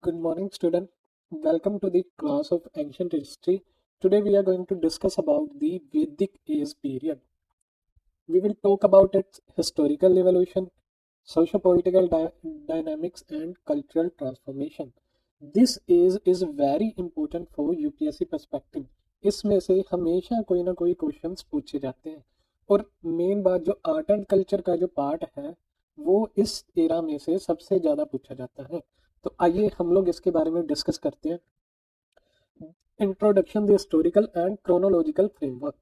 Good morning, student. Welcome to the class of ancient history. Today we are going to discuss about the Vedic age period. We will talk about its historical evolution, socio-political dynamics, and cultural transformation. This age is very important for UPSC perspective. इसमें से हमेशा कोई ना कोई questions पूछे जाते हैं और मेन बात जो आर्ट एंड कल्चर का जो पार्ट है वो इस एरा में से सबसे ज़्यादा पूछा जाता है। तो आइए हम लोग इसके बारे में डिस्कस करते हैं। Introduction: the historical and chronological framework.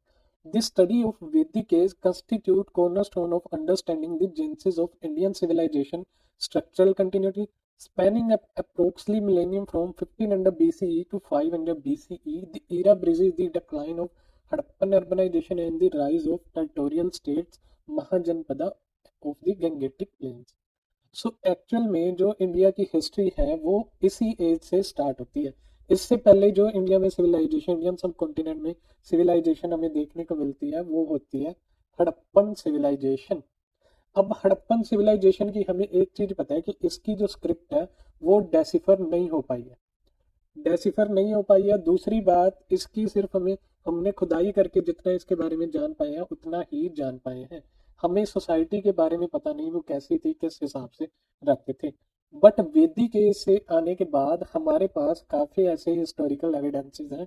The study of Vedic age constitute cornerstone of understanding the genesis of Indian civilization, structural continuity, spanning approximately millennium from 1500 BCE to 500 BCE. The era bridges the decline of Harappan urbanization and the rise of territorial states, Mahajanpada of the Gangetic Plains. So actual में जो India की history है वो इसी as से start होती है। इससे पहले जो इंडिया में सिविलाइजेशन, इंडियन सब कॉन्टिनेंट में सिविलाइजेशन हमें देखने को मिलती है वो होती है हड़प्पन सिविलाइजेशन। अब हड़प्पन सिविलाइजेशन की हमें एक चीज पता है कि इसकी जो स्क्रिप्ट है वो डेसिफर नहीं हो पाई है। डेसिफर नहीं हो पाई है। दूसरी बात, इसकी सिर्फ हमने खुदाई करके जितना इसके बारे में जान पाए हैं उतना ही जान पाए हैं। हमें सोसाइटी के बारे में पता नहीं वो कैसी थी, किस हिसाब से रखते थे। बट वेदिक एज से आने के बाद हमारे पास काफी ऐसे हिस्टोरिकल एविडेंसेस हैं,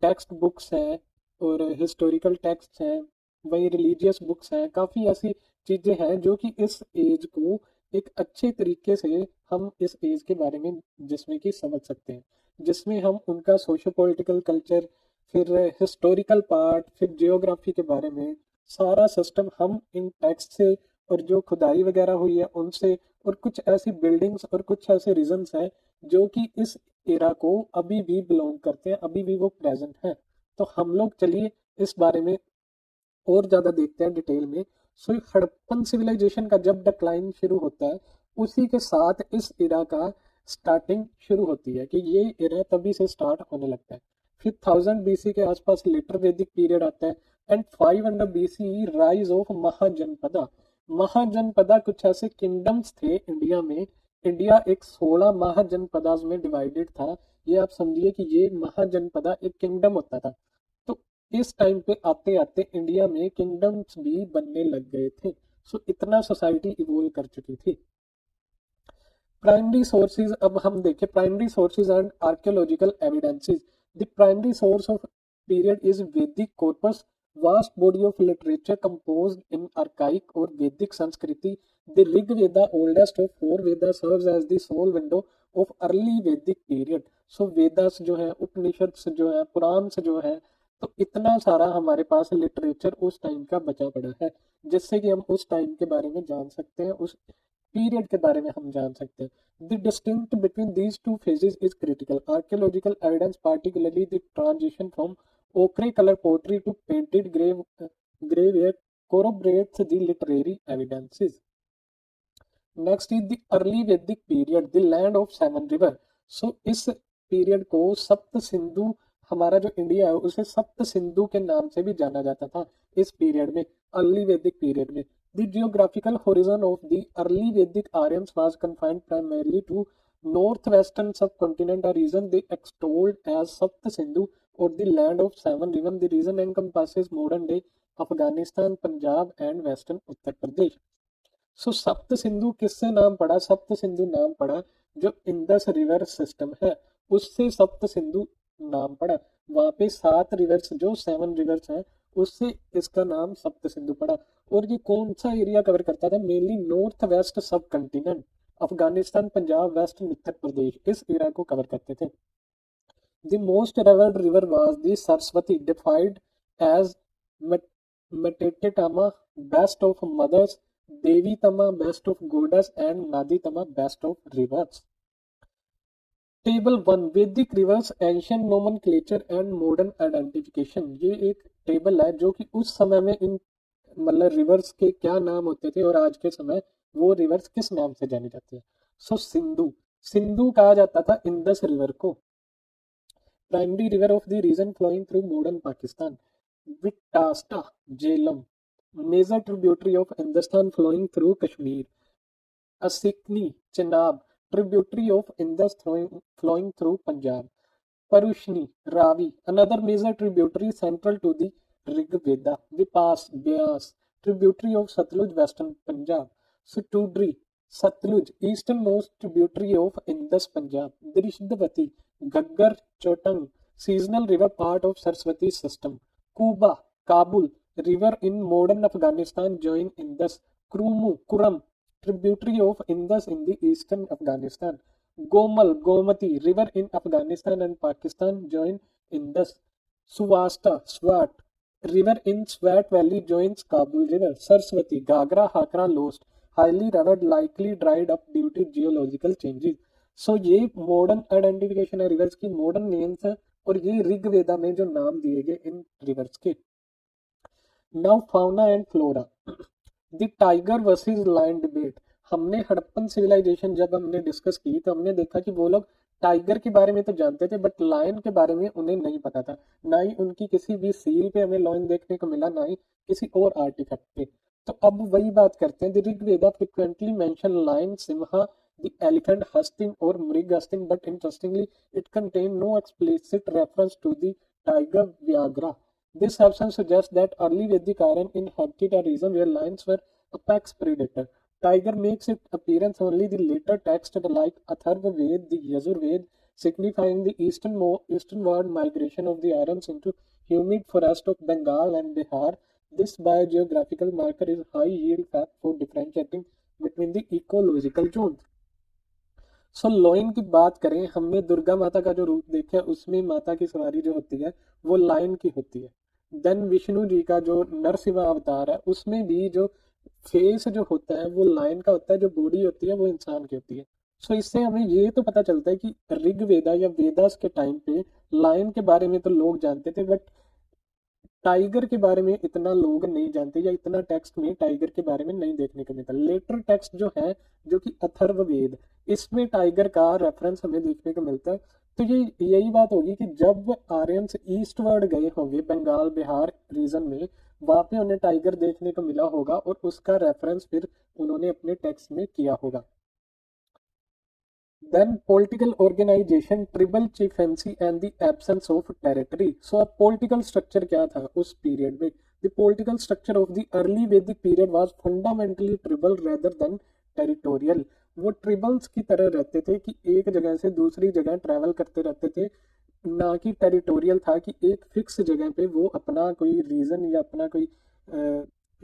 टेक्स्ट बुक्स हैं और हिस्टोरिकल टेक्स्ट हैं, वही रिलीजियस बुक्स हैं, काफी ऐसी चीजें हैं जो कि इस एज को एक अच्छे तरीके से हम इस एज के बारे में जिसमें कि समझ सकते हैं, जिसमें हम उनका सोशो पॉलिटिकल कल्चर, फिर हिस्टोरिकल पार्ट, फिर जियोग्राफी के बारे में सारा सिस्टम हम इन टेक्स्ट से और जो खुदाई वगैरह हुई है उनसे, और कुछ ऐसी बिल्डिंग्स और कुछ ऐसे रीजन्स हैं जो कि इस एरा को अभी भी बिलोंग करते हैं, अभी भी वो प्रेजेंट हैं। तो हम लोग चलिए इस बारे में और ज्यादा देखते हैं डिटेल में। सो हड़प्पन सिविलाइजेशन का जब डिक्लाइन शुरू होता है उसी के साथ इस एरा का स्टार्टिंग शुरू होती है कि ये एरा तभी से स्टार्ट होने लगता है। फिर 1000 बीसी के आसपास लेटर वैदिक पीरियड आता है and 500 BC rise of Mahajanapada. Mahajanapada कुछ ऐसे किंगडम्स थे इंडिया में। इंडिया एक 16 महाजनपदास में डिवाइडेड था। ये आप समझिए कि ये महाजनपदा एक किंगडम होता था। तो इस टाइम पे आते आते इंडिया में किंगडम्स भी बनने लग गए थे। सो इतना सोसाइटी इवोल्व कर चुकी थी। प्राइमरी सोर्सेज, अब हम देखें primary sources and archaeological evidences. The primary source of period is वैदिक corpus, vast body of literature composed in archaic or Vedic Sanskriti. The Rig Veda, oldest of four Vedas, serves as the sole window of early Vedic period. So Vedas जो है, उपनिषद जो है, पुराण से जो है, तो इतना सारा हमारे पास लिटरेचर उस टाइम का बचा पड़ा है जिससे कि हम उस टाइम के बारे में जान सकते हैं, उस पीरियड के बारे में हम जान सकते हैं। The distinct between these two phases is critical. Archaeological evidence, particularly the transition from ochre color pottery to painted graveware, corroborates the literary evidences. Next is the early Vedic period, the land of seven river. So इस period को सप्त सिंधु, हमारा जो India है उसे सप्त सिंधु के नाम से भी जाना जाता था इस पीरियड में, अर्ली वैदिक पीरियड में। The geographical horizon of the early Vedic Aryans was confined primarily to northwestern subcontinent, a region they extolled as Sapt Sindhu or the land of seven rivers. The region encompasses modern day Afghanistan, Punjab and western Uttar Pradesh. सो सप्त सिंधु किससे नाम पड़ा? सप्त सिंधु नाम पड़ा जो Indus river system है उससे सप्त सिंधु नाम पड़ा। वहां पे 7 रिवर्स, जो 7 रिवर्स हैं उससे इसका नाम सप्त सिंधु पड़ा। और ये कौन सा एरिया कवर करता था? मेनली नॉर्थ वेस्ट सब कंटिनेंट, अफगानिस्तान, पंजाब, वेस्ट उत्तर प्रदेश, इस एरिया को कवर करते थे। The most revered river was the Saraswati, defined as Metatama, best of mothers, Devi Tama, best of goddess, and Nadi Tama, best of rivers. Table 1, वैदिक reverse, ancient nomenclature and modern identification. ये एक table है जो कि उस समय में इन मतलब रिवर्स के क्या नाम होते थे और आज के समय वो रिवर्स किस नाम से जाने जाते हैं। सो सिंधु, सिंधु कहा जाता था इंदस रिवर को। Primary river of the region flowing through modern Pakistan, Vitasta, Jhelum. Major tributary of Hindustan flowing through Kashmir, Asikni, Chenab. tributary of Indus flowing through Punjab. Parushni, Ravi, another major tributary central to the Rig Veda. Vipas, Beas, tributary of Satluj, western Punjab. Sutudri, Satluj, easternmost tributary of Indus, Punjab. Drishdavati, Gaggar, Chotang, seasonal river part of Saraswati system. Kuba, Kabul, river in modern Afghanistan join Indus. Kuram, tributary of Indus in the eastern Afghanistan. Gomal, Gomati, river in Afghanistan and Pakistan join Indus. Suvasta, Swat, river in Swat Valley joins Kabul River. Saraswati, Gagra, Hakra lost, highly rugged, likely dried up due to geological changes. So ये modern identification है rivers की, modern names है, और ये ऋग्वेदा में जो नाम दिए गए इन रिवर्स के. Now fauna and flora. The tiger versus lion debate. हमने हड़प्पन सिविलाइजेशन जब हमने डिस्कस की तो हमने देखा कि वो लोग टाइगर के बारे में तो जानते थे बट लायन के बारे में उन्हें नहीं पता था. ना ही उनकी किसी भी सील पे हमें लायन देखने को मिला, ना ही किसी और आर्टिफैक्ट पे. तो अब वही बात करते हैं. The Rigveda frequently mention lion, simha, the elephant hastin और mriga hastin, but interestingly it contain no explicit reference to the tiger vyaghra. This absence suggests that early Vedic Aryan inhabited a region where lions were apex predator. Tiger makes its appearance only the later text like Atharva Ved, the Yajur Ved, signifying the easternward migration of the Aryans into humid forest of Bengal and Bihar. This biogeographical marker is high yield fact for differentiating between the ecological zones. So lion की बात करें, हमने दुर्गा माता का जो रूप देखा उसमें माता की सवारी जो होती है वो लायन की होती है. देन विष्णु जी का जो नरसिंह अवतार है उसमें भी जो फेस जो होता है वो लायन का होता है, जो बॉडी होती है वो इंसान की होती है. सो इससे हमें ये तो पता चलता है कि ऋग्वेदा या वेदास के टाइम पे लायन के बारे में तो लोग जानते थे बट टाइगर के बारे में इतना लोग नहीं जानते, या इतना टेक्स्ट में टाइगर के बारे में नहीं देखने को मिलता. लेटर टेक्स्ट जो है जो कि अथर्ववेद, इसमें टाइगर का रेफरेंस हमें देखने को मिलता है. तो ये यही बात होगी कि जब आर्यंस ईस्टवर्ड गए होंगे बंगाल बिहार रीजन में, वहां पे उन्हें टाइगर देखने को मिला होगा और उसका रेफरेंस फिर उन्होंने अपने टेक्स्ट में किया होगा. Then political organization, tribal chieftaincy and the absence of territory. So अब political structure क्या था उस period में? The political structure of the early Vedic period was fundamentally tribal rather than territorial. वो tribals की तरह रहते थे कि एक जगह से दूसरी जगह ट्रैवल करते रहते थे, ना कि टेरिटोरियल था कि एक फिक्स जगह पे वो अपना कोई रीजन या अपना कोई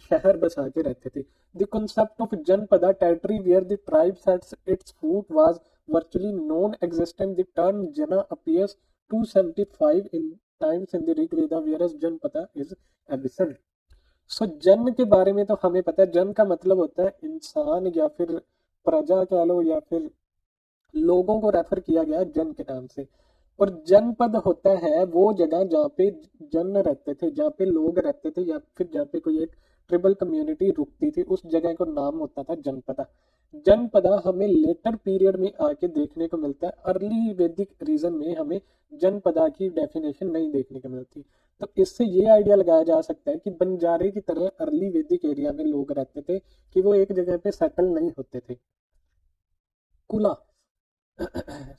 शहर बसा के रहते थे. The concept of जनपदा, territory where the tribe sets its foot, was virtually non-existent. The term Jana appears 275 in times in the Rig Veda, whereas Janpada is absent. So जन के बारे में तो हमें पता है, जन का मतलब होता है इंसान या फिर प्रजा कह लो, या फिर लोगों को रेफर किया गया जन के नाम से. और जनपद होता है वो जगह जहाँ पे जन रहते थे, जहाँ पे लोग रहते थे, या फिर जहाँ पे कोई एक ट्रिबल कम्युनिटी रुकती थी, उस जगह को नाम होता था जनपदा. जनपदा हमें लेटर पीरियड में आके देखने को मिलता है. अर्ली वैदिक रीजन में हमें जनपदा की डेफिनेशन नहीं देखने को मिलती. तो इससे ये आइडिया लगाया जा सकता है कि बंजारे की तरह अर्ली वैदिक एरिया में लोग रहते थे, कि वो एक जगह पे सेटल नहीं होते थे. कुला.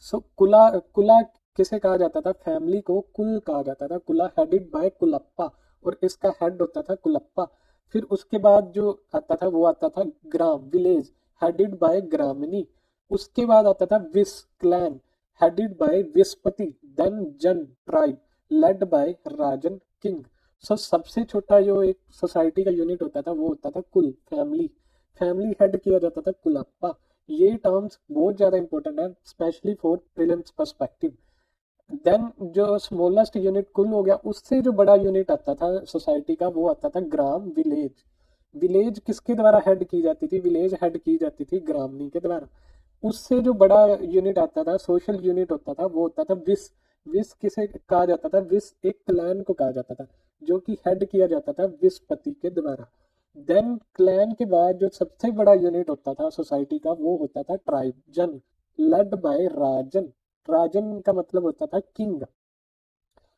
सो कुला कुला किसे कहा जाता था? फैमिली को कुल कहा जाता था. कुला हेडेड बाय कुलप्पा, और इसका हेड होता था कुलप्पा. फिर उसके बाद जो आता था वो आता था grama, village, headed by gramani. उसके बाद आता था vis, clan, headed by vispati. Then jana, tribe, led by rajan, king. So सबसे छोटा जो एक सोसाइटी का यूनिट होता था वो होता था कुल, फैमिली. फैमिली हेड किया जाता था कुलप्पा. ये टर्म्स बहुत ज्यादा इंपॉर्टेंट है, specially for prelims perspective. Then जो स्मॉलेस्ट यूनिट कुल हो गया, उससे जो बड़ा यूनिट आता था सोसाइटी का वो आता था ग्राम, विलेज. विलेज किसके द्वारा हेड की जाती थी? विलेज हेड की जाती थी ग्रामनी के द्वारा. उससे जो बड़ा यूनिट आता था, सोशल यूनिट होता था, वो होता था विस. विस किसे कहा जाता था? विस एक क्लैन को कहा जाता था जो कि हेड किया जाता था विस्पति के द्वारा. देन क्लैन के बाद जो सबसे बड़ा यूनिट होता था सोसाइटी का वो होता था ट्राइब, जन, लेड बाय राजन. राजन का मतलब होता था किंग.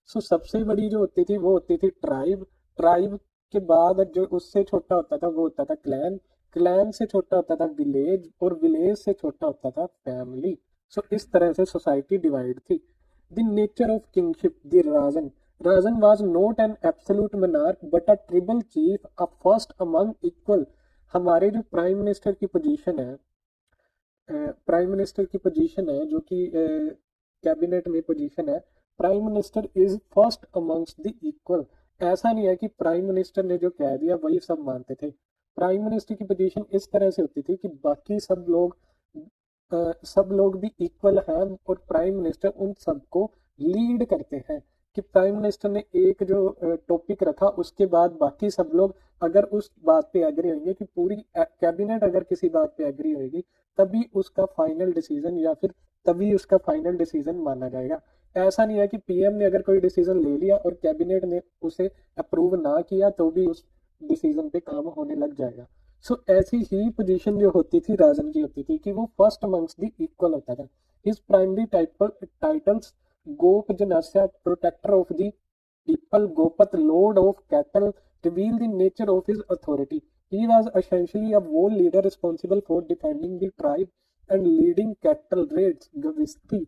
सो सबसे बड़ी जो होती थी वो होती थी ट्राइब. ट्राइब के बाद जो उससे छोटा होता था वो होता था क्लैन. क्लैन से छोटा होता था विलेज, और विलेज से छोटा होता था फैमिली। सो इस तरह से सोसाइटी डिवाइड थी। The nature of kingship, the rajan, rajan was not an absolute monarch but a tribal chief, a first among equal. हमारे जो प्राइम मिनिस्टर की पोजीशन है, प्राइम मिनिस्टर की पोजीशन है जो कि कैबिनेट में पोजीशन है, prime minister is first amongst the equal. ऐसा नहीं है कि प्राइम मिनिस्टर ने जो कह दिया वही सब मानते थे। प्राइम मिनिस्टर की पोजीशन इस तरह से होती थी कि बाकी सब लोग भी इक्वल हैं, और प्राइम मिनिस्टर उन सबको लीड करते हैं। कि प्राइम मिनिस्टर ने एक जो टॉपिक रखा, उसके बाद बाकी सब लोग अगर उस बात पे एग्री होंगे, कि पूरी कैबिनेट अगर किसी बात पे एग्री होगी, तभी उसका फाइनल डिसीजन, या फिर तभी उसका फाइनल डिसीजन माना जाएगा। ऐसा नहीं है कि पीएम ने अगर कोई डिसीजन ले लिया और कैबिनेट ने उसे अप्रूव ना किया तो भी उस डिसीजन पे काम होने लग जाएगा। सो ऐसी ही पोजीशन जो होती थी राजन की होती थी, कि वो फर्स्ट अमंग्स द इक्वल होता था। His primary titles Gopa Janasya, protector of the people, Gopat, lord of cattle, reveal the nature of his authority. He was essentially a war leader responsible for defending the tribe and leading cattle raids. Gavesti.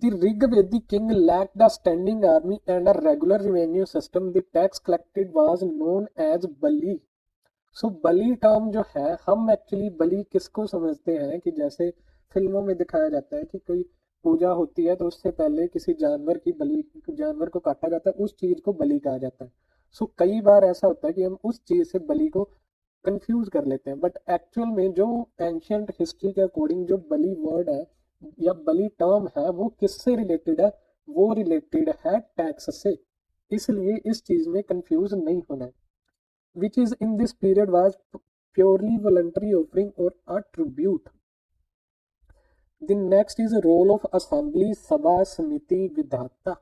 The Rigvedic king lacked a standing army and a regular revenue system. The tax collected was known as Bali. So Bali term जो है, हम actually बलि किसको समझते हैं कि जैसे फिल्मों में दिखाया जाता है कि कोई पूजा होती है तो उससे पहले किसी जानवर की बलि, जानवर को काटा जाता है, उस चीज को बलि कहा जाता है। सो कई बार ऐसा होता है कि हम उस चीज से बलि को कंफ्यूज कर लेते हैं, बट एक्चुअल में जो एंशियंट हिस्ट्री के अकॉर्डिंग जो बलि वर्ड है या बलि टर्म है, वो किससे रिलेटेड है? वो रिलेटेड है टैक्स से। इसलिए इस चीज में कंफ्यूज नहीं होना है। Which is in this period was purely voluntary offering or a tribute. The next is a role of assembly, sabha, समिति, विधाता।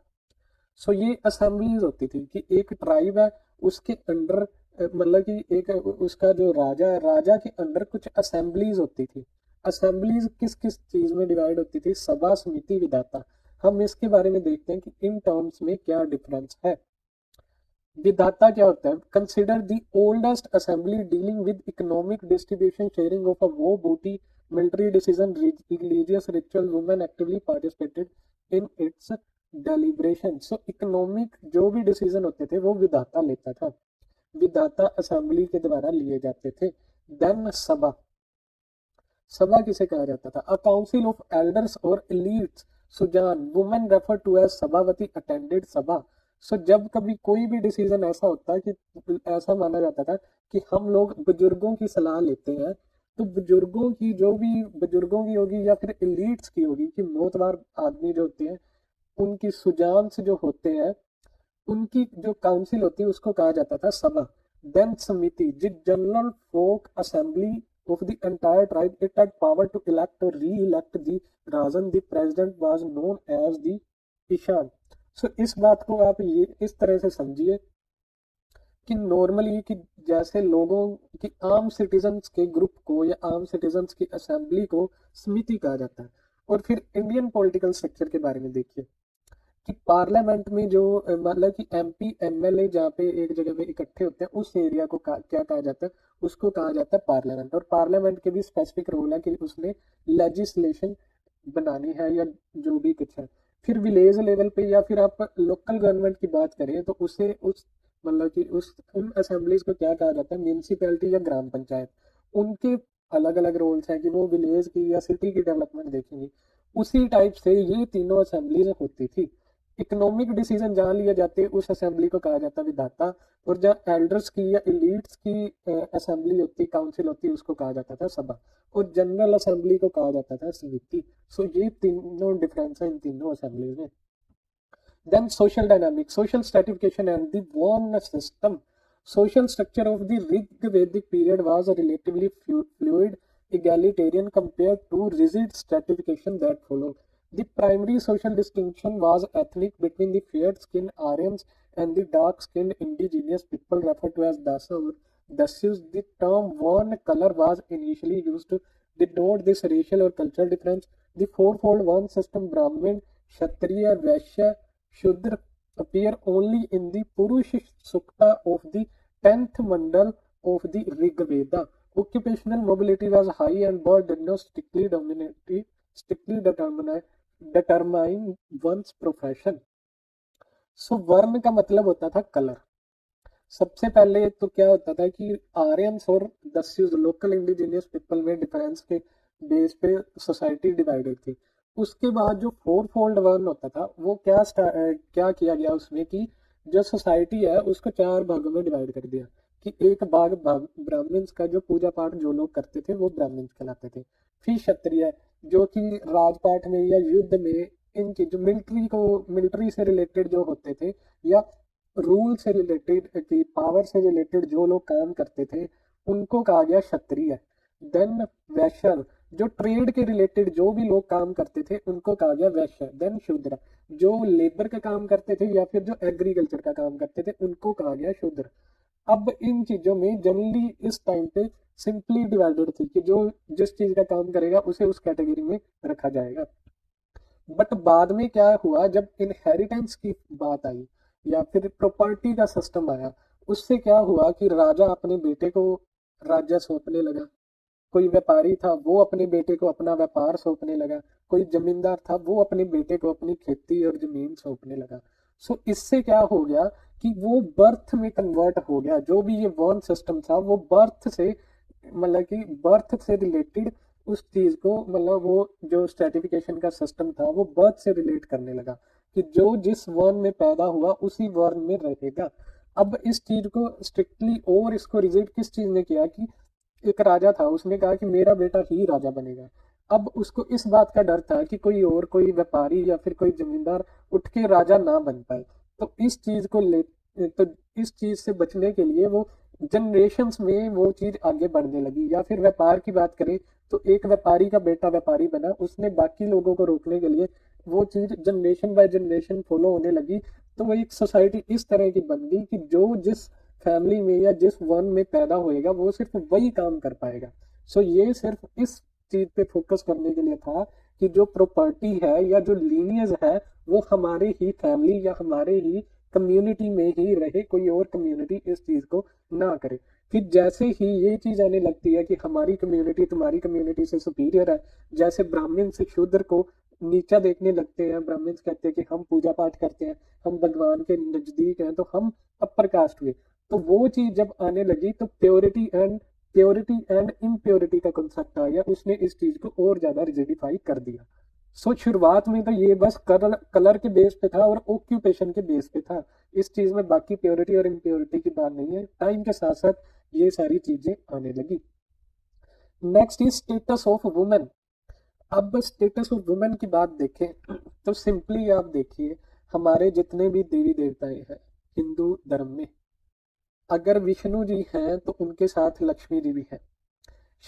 सो ये असेंबलीज होती थी कि एक ट्राइब है, उसके अंडर मतलब कि एक उसका जो राजा है, राजा के अंडर कुछ असेंबलीज होती थी। असेंबलीज किस किस चीज में डिवाइड होती थी? सभा, समिति, विधाता। हम इसके बारे में देखते हैं कि इन टर्म्स में क्या डिफरेंस है। विधाता क्या होता है? Consider the oldest assembly dealing with economic distribution, sharing of a वो बूटी, military decision, religious ritual, women actively participated in its deliberation. So economic जो भी डिसीजन होते थे वो विधाता लेता था, विधाता असेंबली के द्वारा लिए जाते थे। देन सभा, सभा किसे कहा जाता था? अ काउंसिल ऑफ एल्डर्स और एलीट्स, सुजान, women refer to as sabhavati, attended sabha. So जब कभी कोई भी डिसीजन ऐसा होता है कि ऐसा माना जाता था कि हम लोग बुजुर्गों की सलाह लेते हैं, तो बुजुर्गों की जो भी बुजुर्गों की होगी या फिर एलीट्स की होगी, कि मोतबार आदमी जो होते हैं उनकी सुजान से जो होते हैं, उनकी जो काउंसिल होती है उसको कहा जाता था sabha. Then samiti, the general folk assembly of the entire tribe. It had power to elect or re-elect the Rajan. The president was known as the Ishan. So इस बात को आप ये इस तरह से समझिए कि नॉर्मली कि जैसे लोगों की आम सिटीजन्स के ग्रुप को या आम सिटीजन्स की असेंबली को समिति कहा जाता है। और फिर इंडियन पॉलिटिकल स्ट्रक्चर के बारे में देखिए कि पार्लियामेंट में जो मतलब कि एमपी एमएलए जहाँ पे एक जगह पे इकट्ठे होते हैं, उस एरिया को क्या कहा जाता है? उसको कहा जाता है पार्लियामेंट। और पार्लियामेंट के भी स्पेसिफिक रोल है कि उसने लेजिस्लेशन बनानी है या जो भी कुछ है। फिर विलेज लेवल पे या फिर आप लोकल गवर्नमेंट की बात करें तो उसे उस मतलब कि उस उन असेंबलीज को क्या कहा जाता है? म्यूनिसिपैलिटी या ग्राम पंचायत। उनके अलग अलग रोल्स हैं कि वो विलेज की या सिटी की डेवलपमेंट देखेंगे। उसी टाइप से ये तीनों असेंबलीज होती थी। इकोनॉमिक डिसीजन जहाँ लिए जाते हैं उस असेंबली को कहा जाता है विधाता, और जहाँ एल्डर्स की या एलीट्स की असेंबली होती, काउंसिल होती है, उसको कहा जाता था सभा। और जनरल असेंबली को कहा जाता था समिति। सो ये तीनों डिफरेंस है इन तीनों असेंबलीज में। Then social dynamics, social stratification and the Vaughan system. Social structure of the Rig-Vedic period was relatively fluid, egalitarian compared to rigid stratification that followed. The primary social distinction was ethnic between the fair-skinned Aryans and the dark-skinned indigenous people referred to as Dasa or Dasyus. The term Vaughan color was initially used to denote this racial or cultural difference. The fourfold Vaughan system, Brahmin, Kshatriya, Vaishya, Shudra, appear only in the Purush Sukta of the 10th Mandal of the Rig Veda. Occupational mobility was high and birth did not strictly determine one's profession. सो वर्ण का मतलब होता था colour. सबसे पहले तो क्या होता था कि आर्यंस और दस्युज लोकल इंडिजिनियस पीपल में डिफरेंस के बेस पे सोसाइटी डिवाइडेड थी। उसके बाद जो फोर फोल्ड वर्ण होता था वो क्या किया गया उसमें कि जो सोसाइटी है उसको चार भागों में डिवाइड कर दिया कि एक भाग ब्राह्मण्स का, जो पूजा पाठ जो लोग करते थे वो ब्राह्मण्स कहलाते थे। फिर क्षत्रिय जो कि राजपाट में या युद्ध में इनकी जो मिलिट्री से रिलेटेड जो होते थे या रूल से रिलेटेड की पावर से रिलेटेड जो लोग काम करते थे उनको कहा गया क्षत्रिय। देन वैश्य जो ट्रेड के रिलेटेड जो भी लोग काम करते थे उनको कहा गया वैश्य। देन शूद्र जो लेबर का काम करते थे या फिर जो एग्रीकल्चर का काम करते थे उनको कहा गया शूद्र। अब इन चीजों में जनरली इस टाइम पे सिंपली डिवाइडेड थी कि जो जिस चीज का काम करेगा उसे उस कैटेगरी में रखा जाएगा। बट बाद में क्या हुआ, जब इनहेरिटेंस की बात आई या फिर प्रॉपर्टी का सिस्टम आया, उससे क्या हुआ कि राजा अपने बेटे को राज्य सौंपने लगा, कोई व्यापारी था वो अपने बेटे को अपना व्यापार सौंपने लगा, कोई जमींदार था वो अपने बेटे को अपनी खेती और जमीन सौंपने लगा। सो इससे क्या हो गया कि वो बर्थ में कन्वर्ट हो गया। जो भी ये वर्ण सिस्टम था वो बर्थ से मतलब कि बर्थ से रिलेटेड उस चीज को मतलब वो जो स्ट्रेटिफिकेशन का सिस्टम था वो बर्थ से रिलेट करने लगा कि जो जिस वर्ण में पैदा हुआ उसी वर्ण में रहेगा। अब इस चीज को स्ट्रिक्टली और इसको रिजेक्ट किस चीज ने किया कि एक राजा था उसने कहा कि मेरा बेटा ही राजा बनेगा। अब उसको इस बात का डर था कि कोई व्यापारी या फिर कोई जमींदार उठ के राजा ना बन पाए। तो इस चीज से बचने के लिए वो जनरेशन्स में वो चीज आगे बढ़ने लगी। या फिर व्यापार की बात करें तो एक व्यापारी का बेटा व्यापारी बना, उसने बाकी लोगों को रोकने के लिए वो चीज जनरेशन बाय जनरेशन फॉलो होने लगी। तो वो एक सोसाइटी इस तरह की बन गई कि जो जिस फैमिली में या जिस वन में पैदा होएगा वो सिर्फ वही काम कर पाएगा। सो ये सिर्फ इस चीज पे फोकस करने के लिए था कि जो प्रॉपर्टी है या जो लीनियज है वो हमारे ही फैमिली या हमारे ही कम्युनिटी में ही रहे, कोई और कम्युनिटी इस चीज को ना करे। फिर जैसे ही ये चीज आने लगती है कि हमारी कम्युनिटी तुम्हारी कम्युनिटी से सुपीरियर है, जैसे ब्राह्मण से शूद्र को नीचा देखने लगते हैं, ब्राह्मण कहते हैं कि हम पूजा पाठ करते हैं, हम भगवान के नजदीक हैं, तो हम अपर कास्ट हुए। तो वो चीज जब आने लगी तो प्योरिटी एंड इम्प्योरिटी का कंसेप्ट आ गया, उसने इस चीज को और ज्यादा रिजिडिफाई कर दिया। सो शुरुआत में तो ये बस कलर के बेस पे था और ऑक्यूपेशन के बेस पे था, इस चीज में बाकी प्योरिटी और इम्प्योरिटी की बात नहीं है। टाइम के साथ साथ ये सारी चीजें आने लगी। Next is status of women. अब स्टेटस ऑफ वुमेन की बात देखें तो सिंपली आप देखिए, हमारे जितने भी देवी देवताएं हैं हिंदू धर्म में, अगर विष्णु जी हैं तो उनके साथ लक्ष्मी जी भी है,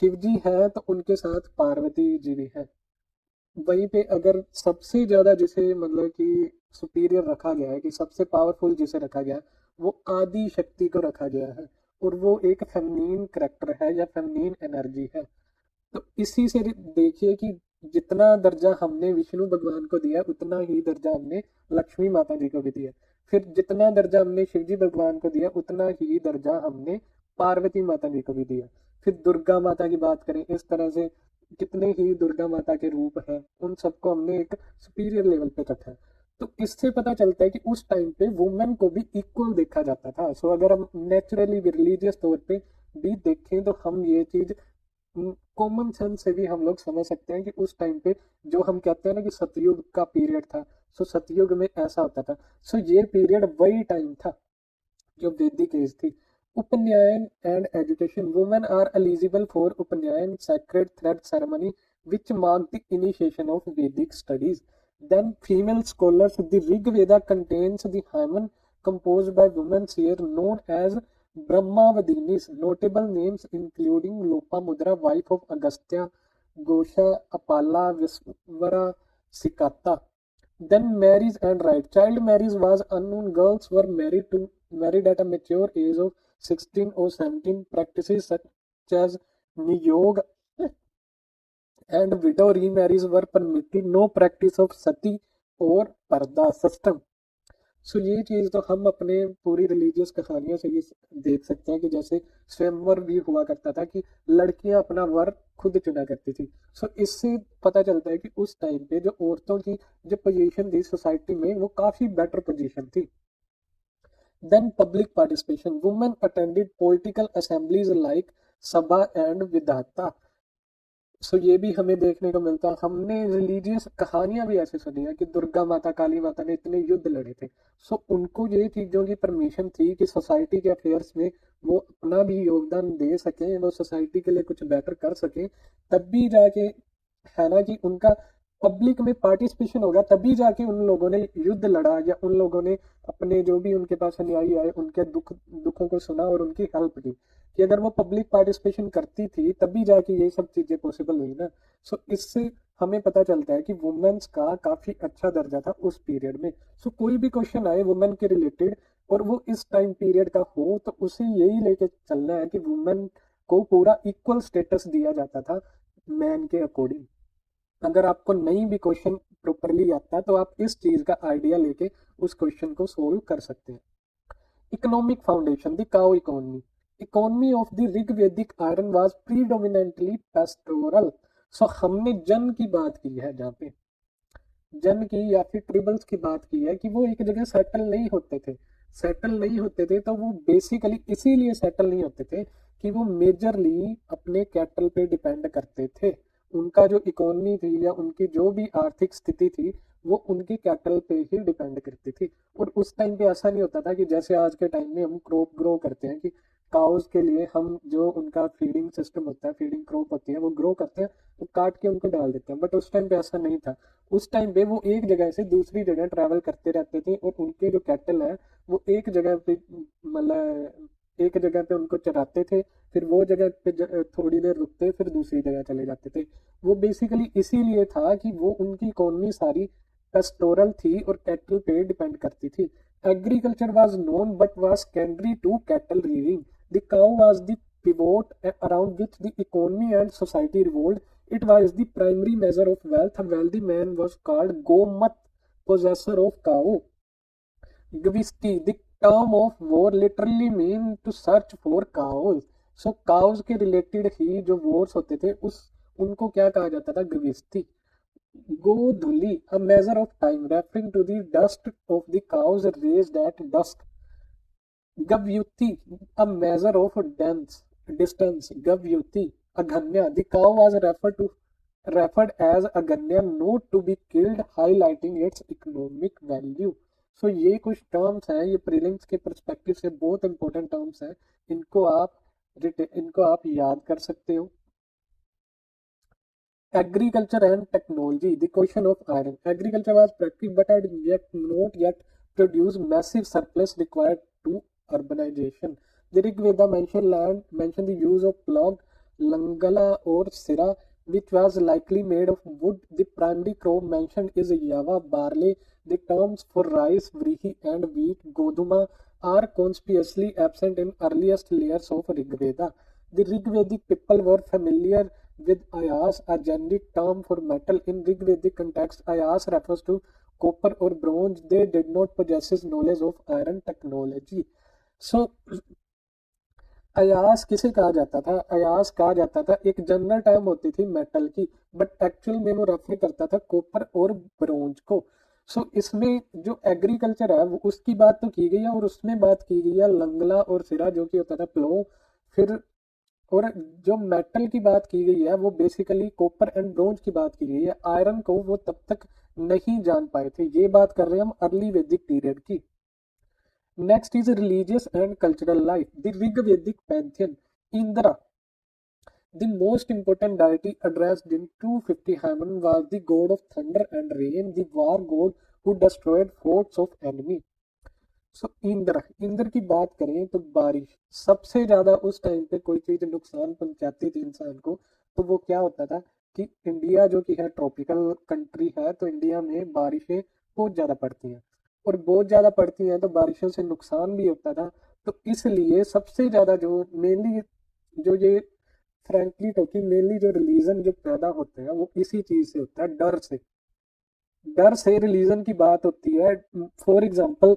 शिव जी हैं तो उनके साथ पार्वती जी भी है। वहीं पे अगर सबसे ज्यादा जिसे मतलब कि सुपीरियर रखा गया है कि सबसे पावरफुल जिसे रखा गया है वो आदि शक्ति को रखा गया है, और वो एक फेमनीन करेक्टर है या फेमनीन एनर्जी है। तो इसी से देखिए कि जितना दर्जा हमने विष्णु भगवान को दिया उतना ही दर्जा हमने लक्ष्मी माता जी को भी दिया। फिर जितना दर्जा हमने शिव जी भगवान को दिया उतना ही दर्जा हमने पार्वती माता जी को भी दिया। फिर दुर्गा माता की बात करें, इस तरह से कितने ही दुर्गा माता के रूप हैं, उन सबको हमने एक सुपीरियर लेवल पे रखा है। तो इससे पता चलता है कि उस टाइम पे वुमेन को भी इक्वल देखा जाता था। सो अगर हम नेचुरली रिलीजियस तौर पे भी देखें तो हम ये चीज कॉमन सेंस से भी हम लोग समझ सकते हैं कि उस टाइम पे जो हम कहते हैं ना कि सतयुग का पीरियड था, सो सतयुग में ऐसा होता था। सो ये पीरियड वही टाइम था जो वैदिक एज थी। Upanayana and education, women are eligible for upanayana sacred thread ceremony which mark the initiation of Vedic studies. Then female scholars, the Rig Veda contains the hymn composed by women here known as Brahmavadinis. Notable names including Lopamudra, wife of Agastya, Gosha, Apala, Visvara, Sikata. Then marriage and right. Child marriage was unknown. Girls were married at a mature age of 16 or 17. Practices such as niyog and widow remarriage were permitted. No practice of sati or parda system. सो ये चीज़ तो हम अपने पूरी religious कहानियों से भी देख सकते हैं कि जैसे स्वयंवर भी हुआ करता था कि लड़कियां अपना वर खुद चुना करती थी। सो इससे पता चलता है कि उस टाइम पे जो औरतों की जो पोजीशन थी सोसाइटी में वो काफी बेटर पोजीशन थी। Then public participation, women attended political assemblies like sabha and vidatha. So ये भी हमें देखने को मिलता है। हमने रिलीजियस कहानियां भी ऐसे सुनी है कि दुर्गा माता काली माता ने इतने युद्ध लड़े थे। सो उनको ये चीजों की परमिशन थी कि सोसाइटी के अफेयर्स में वो अपना भी योगदान दे सकें, वो सोसाइटी के लिए कुछ बेटर कर सकें। तब भी जाके, है ना, कि उनका पब्लिक में पार्टिसिपेशन होगा, तभी जाके उन लोगों ने युद्ध लड़ा या उन लोगों ने अपने जो भी उनके पास अनुयायी आए उनके दुखों को सुना और उनकी हेल्प की। कि अगर वो पब्लिक पार्टिसिपेशन करती थी तभी जाके ये सब चीजें पॉसिबल हुई ना। सो इससे हमें पता चलता है कि वुमेन्स का काफी अच्छा दर्जा था उस पीरियड में। सो कोई भी क्वेश्चन आए वुमेन के रिलेटेड और वो इस टाइम पीरियड का हो तो उसे यही लेके चलना है कि वुमेन को पूरा इक्वल स्टेटस दिया जाता था मैन के अकॉर्डिंग। अगर आपको नहीं भी क्वेश्चन प्रॉपरली आता तो आप इस चीज का आइडिया लेके उस क्वेश्चन को सोल्व कर सकते हैं। Economic foundation, the cow economy. Economy of the Rigvedic Aryan was predominantly pastoral. So हमने जन की बात की है जहाँ पे, जन की या फिर ट्रिबल्स की बात की है कि वो एक जगह सेटल नहीं होते थे। सेटल नहीं होते थे तो वो बेसिकली इसीलिए सेटल नहीं होते थे कि वो मेजरली अपने कैटल पे डिपेंड करते थे। उनका जो इकोनॉमी थी या उनकी जो भी आर्थिक स्थिति थी वो उनके कैटल पे ही डिपेंड करती थी। और उस टाइम पे ऐसा नहीं होता था कि जैसे आज के टाइम में हम क्रॉप ग्रो करते हैं कि काउस के लिए हम जो उनका फीडिंग सिस्टम होता है, फीडिंग क्रॉप होती है, वो ग्रो करते हैं तो काट के उनको डाल देते हैं। बट उस टाइम पे ऐसा नहीं था। उस टाइम पे वो एक जगह से दूसरी जगह ट्रैवल करते रहते थे और उनके जो कैटल है वो एक जगह पे, मतलब एक जगह पे उनको चराते थे, फिर वो जगह पे थोड़ी देर रुकते फिर दूसरी जगह चले जाते थे। वो बेसिकली इसीलिए था कि वो उनकी इकोनॉमी सारी पेस्टोरल थी और कैटल पे डिपेंड करती थी। Agriculture was known but was secondary to cattle rearing. The cow was the pivot around which the economy and society revolved. It was the primary measure of wealth. A wealthy man was called Gomat, possessor of cow. Gvisti, the term of war literally mean to search for cows. So cows के related ही जो wars होते थे उस उनको क्या कहा जाता था? गविस्ती। गोधुली, a measure of time referring to the dust of the cows raised at dusk. Gavyuti, a measure of distance. Gavyuti, Aganya. The cow was referred as Aganya, not to be killed, highlighting its economic value. So ये कुछ terms हैं, ये prelims के perspective से बहुत important terms हैं। इनको आप याद कर सकते हो। Agriculture and technology. The question of iron. Agriculture was practiced but had not yet produced massive surplus required to urbanization. The Rig Veda mentioned the use of plough, langala or sira, which was likely made of wood. The primary crop mentioned is yava, barley. The terms for rice, vrihi and wheat, goduma, are conspicuously absent in earliest layers of Rig Veda. The Rigvedic people were familiar with Ayas, a generic term for metal. In Rigvedic context, Ayas refers to copper or bronze. They did not possess knowledge of iron technology. So, Ayaz किसे कहा जाता था? अयास कहा जाता था, एक general term होती थी मेटल की, बट एक्चुअल में वो रेफर करता था कॉपर और ब्रोंज को। सो इसमें जो एग्रीकल्चर है वो उसकी बात तो की गई है और उसमें बात की गई है लंगला और सिरा जो कि होता था प्लो। फिर और जो मेटल की बात की गई है वो बेसिकली कॉपर एंड ब्रोंज की बात की गई है। आयरन को वो तब तक नहीं जान पाए थे। ये बात कर रहे हैं हम अर्ली वैदिक पीरियड की। Next is religious and cultural life. The Rig Vedic pantheon, Indra, the most important deity addressed in 250 Haman, was the god of thunder and rain, the war god who destroyed forts of enemy. सो इंद्र की बात करें तो बारिश सबसे ज्यादा उस time पे कोई चीज नुकसान पहुंचाती थी इंसान को तो वो क्या होता था कि इंडिया जो कि है ट्रॉपिकल कंट्री है तो इंडिया में बारिशें बहुत ज्यादा पड़ती हैं और बहुत ज्यादा पड़ती हैं तो बारिशों से नुकसान भी होता था। तो इसलिए सबसे ज्यादा जो मेनली जो ये फ्रेंकली टॉकिंग मेनली जो रिलीजन जो पैदा होते हैं वो इसी चीज से होता है, डर से। डर से रिलीजन की बात होती है। फॉर एग्जाम्पल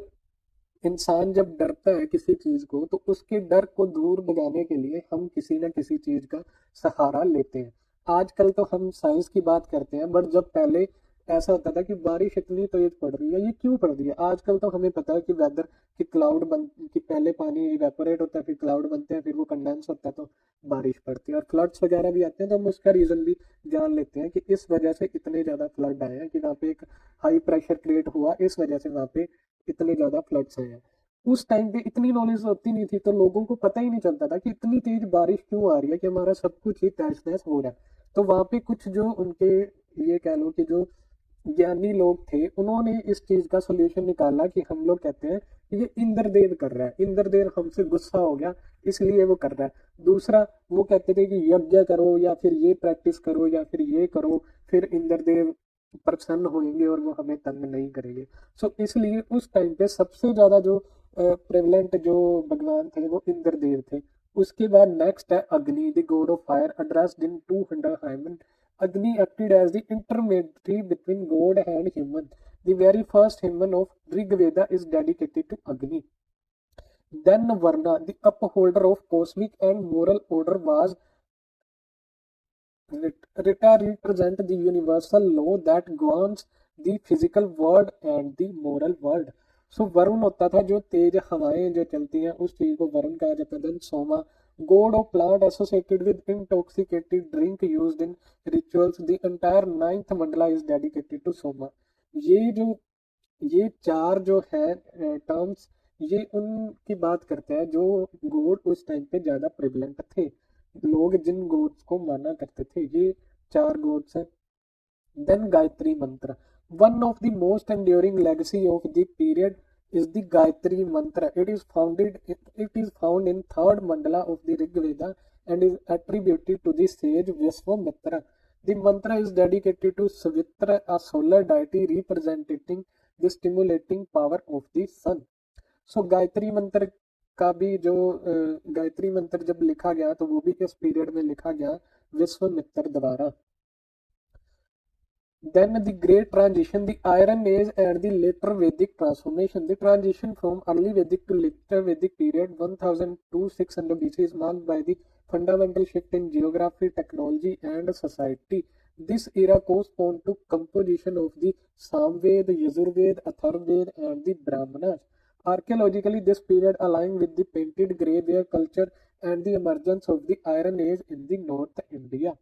इंसान जब डरता है किसी चीज को तो उसके डर को दूर भगाने के लिए हम किसी न किसी चीज का सहारा लेते हैं। आजकल तो हम साइंस की बात करते हैं, बट जब पहले ऐसा होता था कि बारिश इतनी तेज पड़ रही है, ये क्यों पड़ रही है। आजकल तो हमें पता है कि वेदर कि क्लाउड बन कि पहले पानी इवेपोरेट होता है, फिर क्लाउड बनते हैं, फिर वो कंडेंस होता है, तो बारिश पड़ती है और फ्लड्स वगैरह भी आते हैं। तो हम उसका रीजन भी जान लेते हैं कि इस वजह से इतने ज्यादा फ्लड आए हैं, कि वहाँ पे एक हाई प्रेशर क्रिएट हुआ, इस वजह से वहाँ पे इतने ज्यादा फ्लड्स आए हैं। उस टाइम पे इतनी नॉलेज होती नहीं थी, तो लोगों को पता ही नहीं चलता था कि इतनी तेज बारिश क्यों आ रही है, कि हमारा सब कुछ ही तहस नहस हो रहा है। तो वहां पे कुछ जो उनके, ये कह लो कि जो ज्ञानी लोग थे, उन्होंने इस चीज का सोल्यूशन निकाला कि हम लोग कहते हैं कि ये इंद्रदेव कर रहा है, इंद्रदेव हमसे गुस्सा हो गया इसलिए वो कर रहा है। दूसरा, वो कहते थे कि यज्ञ करो या फिर ये प्रैक्टिस करो या फिर ये करो, फिर इंद्रदेव प्रसन्न होंगे और वो हमें तंग नहीं करेंगे। सो इसलिए उस टाइम पे सबसे ज्यादा जो प्रेवलेंट जो भगवान थे वो इंद्रदेव थे। उसके बाद नेक्स्ट है अग्नि, the God of fire, addressed in 200 hymen. Agni acted as the intermediary between God and human. The very first hymn of Rig Veda is dedicated to Agni. Then Varna, the upholder of cosmic and moral order, was Rita represent the universal law that governs the physical world and the moral world. सो वरुण होता था जो तेज हवाएं जो चलती हैं, उस चीज को वरुण कहा जाता है। Then Soma, god of plant associated with intoxicated drink used in rituals, the entire ninth mandala is dedicated to Soma. ये जो ये चार जो है टर्म्स, ये उनकी बात करते हैं जो गॉड उस टाइम पे ज्यादा प्रेवलेंट थे, लोग जिन गॉड्स को माना करते थे, ये चार गॉड्स हैं। देन गायत्री मंत्र, one of the most enduring legacy of the period is the Gayatri Mantra. It is found in third mandala of the Rig Veda and is attributed to the sage Vishwamitra. The mantra is dedicated to Savitra, a solar deity representing the stimulating power of the sun. So Gayatri मंत्र का भी जो गायत्री मंत्र जब लिखा गया तो वो भी किस पीरियड में लिखा गया, विश्वामित्र द्वारा। Then the great transition, the Iron Age and the later Vedic transformation. The transition from early Vedic to later Vedic period 1000 to 600 BC is marked by the fundamental shift in geography, technology and society. This era corresponds to composition of the Samved, Yajurved, Atharvaved and the Brahmanas. Archaeologically, this period aligned with the painted grey ware culture and the emergence of the Iron Age in the North India.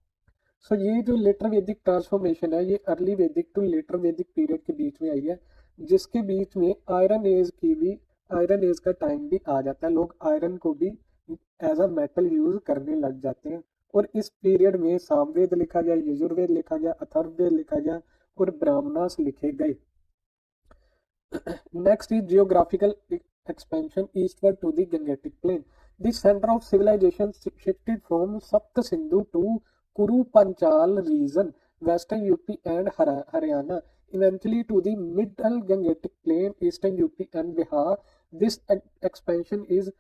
सो ये जो letter वैदिक transformation है, ये early वैदिक to letter Vedic period के बीच में आई है, जिसके बीच में आयरन एज का टाइम भी आ जाता है। लोग आयरन को भी एज अ मेटल यूज करने लग जाते हैं। और इस पीरियड में सामवेद लिखा गया, यजुर्वेद लिखा गया, अथर्ववेद लिखा गया और ब्राह्मणास लिखे गए। Next is geographical expansion eastward to the Gangetic Plain. The center of civilization shifted from Sapt Sindhu to Kuru Panchal region, western UP and Haryana, eventually to the middle Gangetic Plain, eastern UP and Bihar. This expansion is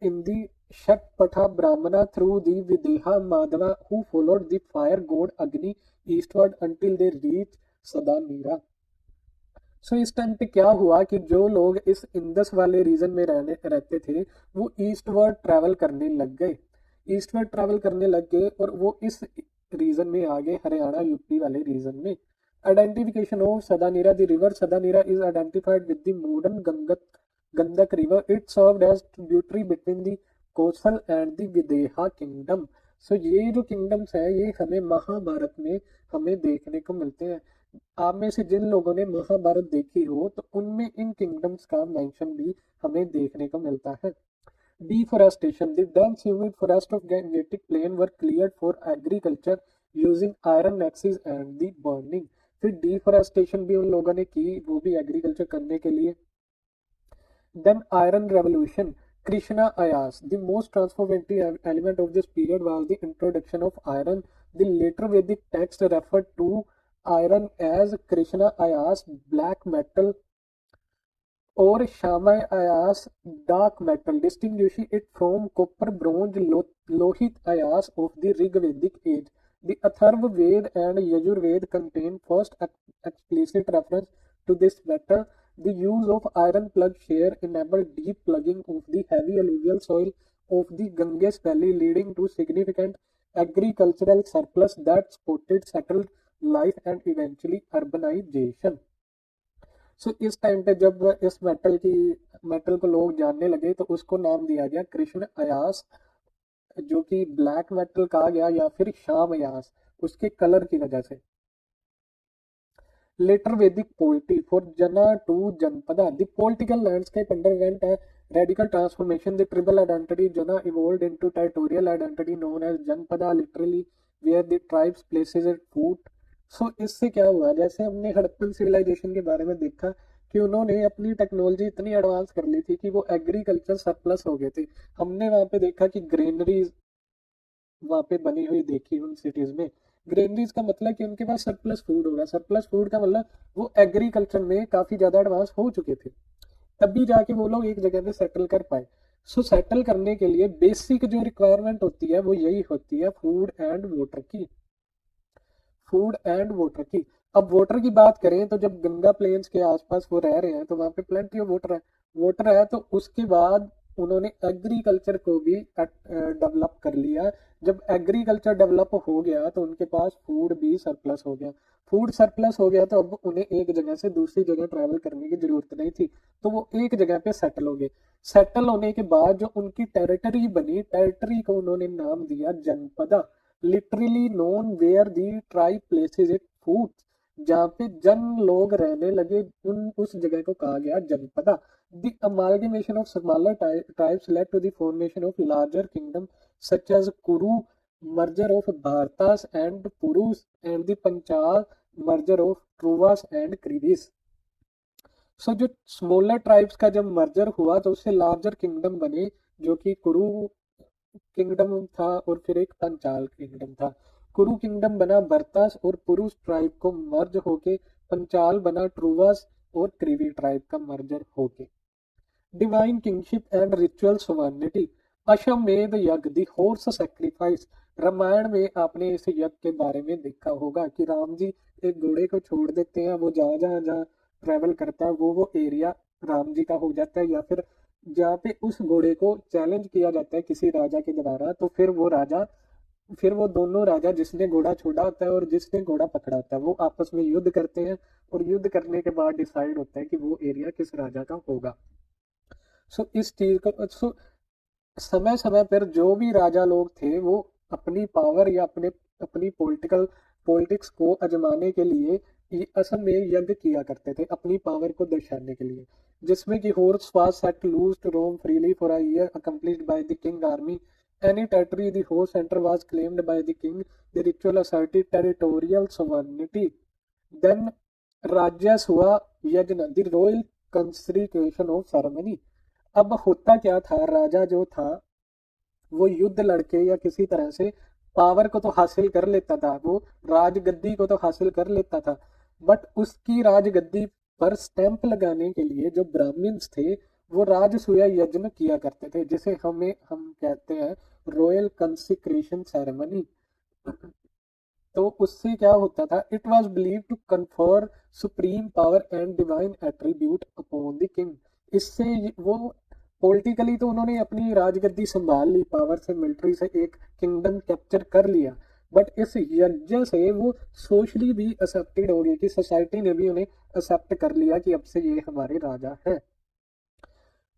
in the Shatpatha Brahmana through the Videha Madhava, who followed the fire god Agni eastward until they reached Sadanira. सो इस time पे क्या हुआ कि जो लोग इस Indus वाले region में रहते थे, वो ईस्टवर्ड ट्रैवल करने लग गए और वो इस रीजन में आ गए, हरियाणा यूपी वाले रीजन में। Identification of Sadanira, the river Sadanira is identified with the modern Gandak river. It served as tributary between the Kosala and the Videha kingdom. So ये जो किंगडम्स है, ये हमें महाभारत में हमें देखने को मिलते हैं। आप में से जिन लोगों ने महाभारत देखी हो, तो उनमें इन किंगडम्स का मेंशन भी हमें देखने को मिलता है। Deforestation, the dense humid forest of Gangetic Plain were cleared for agriculture using iron axes and the burning. फिर डिफोरेस्टेशन भी उन लोगों ने की, वो भी एग्रीकल्चर करने के लिए। Then Iron Revolution, Krishna Ayas. The most transformative element of this period was the introduction of iron. The later Vedic text referred to iron as Krishna Ayas, black metal, or Shamai Ayas, dark metal, distinguishing it from copper, bronze, Lohit Ayas of the Rig Vedic age. The Atharva Ved and Yajur Ved contain first explicit reference to this metal. The use of iron plug shear enabled deep plugging of the heavy alluvial soil of the Ganges Valley, leading to significant agricultural surplus that supported settled life and eventually urbanization. सो इस time पे जब इस metal को लोग जानने लगे तो उसको नाम दिया गया कृष्ण अयास, जो कि ब्लैक मेटल कहा गया या फिर श्याम अयास उसके कलर की वजह से। Later Vedic polity for Jana to Janpada. The political landscape underwent a radical transformation. The tribal identity Jana evolved into territorial identity known as Janpada, literally where the tribes places its foot. So इससे क्या हुआ, जैसे हमने Harappan civilisation के बारे में देखा कि उन्होंने अपनी टेक्नोलॉजी इतनी एडवांस कर ली थी कि वो एग्रीकल्चर सरप्लस हो गए थे। हमने वहां पे देखा कि ग्रेनरीज वहां पे बनी हुई देखी उन सिटीज में। ग्रेनरीज का मतलब कि उनके पास सरप्लस फूड होगा, सरप्लस फूड का मतलब वो एग्रीकल्चर में काफी ज्यादा एडवांस हो चुके थे, तभी जाके वो लोग एक जगह पे सेटल कर पाए। सो सेटल करने के लिए बेसिक जो रिक्वायरमेंट होती है वो यही होती है, फूड एंड वाटर की। फूड एंड वाटर की। अब वाटर की बात करें तो जब गंगा प्लेन्स के आसपास वो रह रहे हैं तो वहां पे प्लेंटी ऑफ वाटर है, तो उसके बाद उन्होंने एग्रीकल्चर को भी डेवलप कर लिया। जब एग्रीकल्चर डेवलप हो गया तो उनके पास फूड भी सरप्लस हो गया। फूड सरप्लस हो गया तो अब उन्हें एक जगह से दूसरी जगह ट्रैवल करने की जरूरत नहीं थी, तो वो एक जगह पे सेटल हो गए। सेटल होने के बाद जो उनकी टेरिटरी बनी, टेरिटरी को उन्होंने नाम दिया janapada, literally known where the tribe places it foot. जहाँ पे जन लोग रहने लगे उस जगह को कहा गया जनपदा। The amalgamation of smaller tribes led to the formation of larger kingdoms such as Kuru, merger of Bhartas and Purus, and the Panchal, merger of Truvas and Krivis. सो जो स्मॉलर ट्राइब्स का जब मर्जर हुआ तो उससे larger kingdom बने, जो कि कुरु किंगडम था और फिर एक पंचाल किंगडम था। कुरु किंगडम बना बर्तास और पुरुष ट्राइब को मर्ज होके, पंचाल बना ट्रूवास और क्रीवी ट्राइब का मर्जर होके। Divine kingship and ritual sovereignty. अश्वमेध यज्ञ दी हॉर्स सैक्रिफाइस। रामायण में आपने इस यज्ञ के बारे में देखा होगा कि राम जी एक घोड़े को छोड़ देते हैं, वो जहाँ जहाँ जहाँ ट्रेवल करता है वो एरिया राम जी का हो जाता है, या फिर जहाँ पे उस घोड़े को चैलेंज किया जाता है किसी राजा के द्वारा, तो फिर वो दोनों राजा, जिसने घोड़ा छोड़ा होता है और जिसने घोड़ा पकड़ा होता है, वो आपस में युद्ध करते हैं और युद्ध करने के बाद डिसाइड होता है कि वो एरिया किस राजा का होगा। इस चीज को समय समय पर जो भी राजा लोग थे वो अपनी पावर या अपनी पॉलिटिक्स को आजमाने के लिए असम में यज्ञ किया करते थे, अपनी पावर को दर्शाने के लिए, जिसमें कि horse was set loose to roam freely for a year accomplished by the king army. Any territory the horse centre was claimed by the king. The ritual asserted territorial sovereignty. Then Rajasuya हुआ yajna, the royal consecration of ceremony. अब होता क्या था, राजा जो था वो युद्ध लड़के या किसी तरह से पावर को तो हासिल कर लेता था, वो राजगद्दी को तो हासिल कर लेता था, बट उसकी राजगद्दी पर स्टैंप लगाने के लिए जो ब्राह्मण्स थे वो राजसूया यज्ञ किया करते थे, जिसे हम कहते हैं रॉयल कंसिक्रेशन सेरेमनी। तो उससे क्या होता था, it was believe to confer supreme power and divine attribute upon the king. इससे वो पॉलिटिकली तो उन्होंने अपनी राजगद्दी संभाल ली, पावर से, मिलिट्री से एक किंगडम कैप्चर कर लिया, बट इस यज्ञ से वो सोशली भी एक्सेप्टेड हो गए कि सोसाइटी ने भी उन्हें एक्सेप्ट कर लिया कि अब से ये हमारे राजा हैं।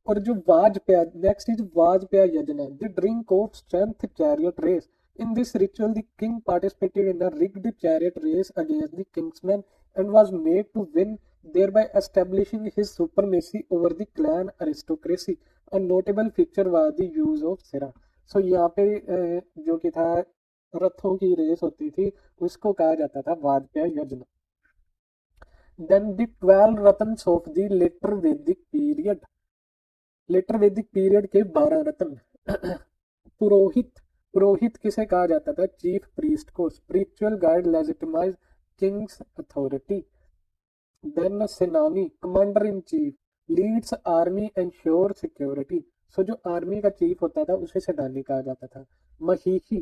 और जो वाजपेय, next is Vajapeya yajna, the drink of strength chariot race. In this ritual, the king participated in a rigged chariot race against the kingsmen and was made to win, thereby establishing his supremacy over the clan aristocracy. A notable feature was the use of sira. So यहाँ पे जो कि था रथों की race होती थी, उसको कहा जाता था वाजपेय यज्ञ। Then the 12 ratna of the later Vedic period। Later Vedic period के 12 रत्न। पुरोहित, पुरोहित किसे कहा जाता था, चीफ प्रीस्ट को। Spiritual guide legitimize king's authority. Then senani, commander in chief, leads army ensure security. So जो आर्मी का चीफ होता था उसे सेनानी कहा जाता था। महिषी,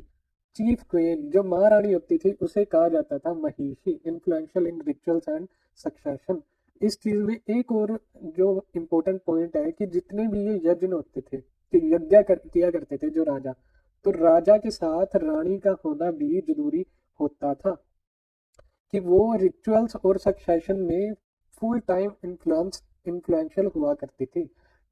चीफ क्वीन, जो महारानी होती थी उसे कहा जाता था mahishi, influential in rituals and succession. इस चीज में एक और जो इम्पोर्टेंट पॉइंट है कि जितने भी ये यज्ञ होते थे, कि किया करते थे जो राजा, तो राजा के साथ रानी का होना भी जरूरी होता था, कि वो रिचुअल्स और सक्सेशन में फुल टाइम इन्फ्लुएंशियल हुआ करती थी।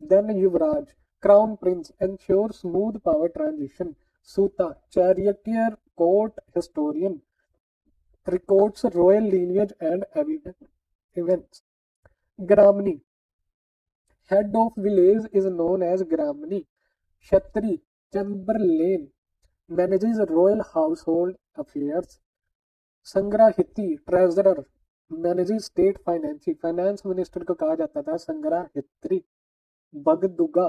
Then yuvraj, crown prince ensure smooth power transition. Suta, charioteer court historian, records royal lineage and events. Gramni, head of village is known as Gramni. Kshatri, Chamberlain, manages royal household affairs. Sangrahitri, treasurer, managing state finance, finance minister को कहा जाता था संग्रहित्री। Bhagadugha,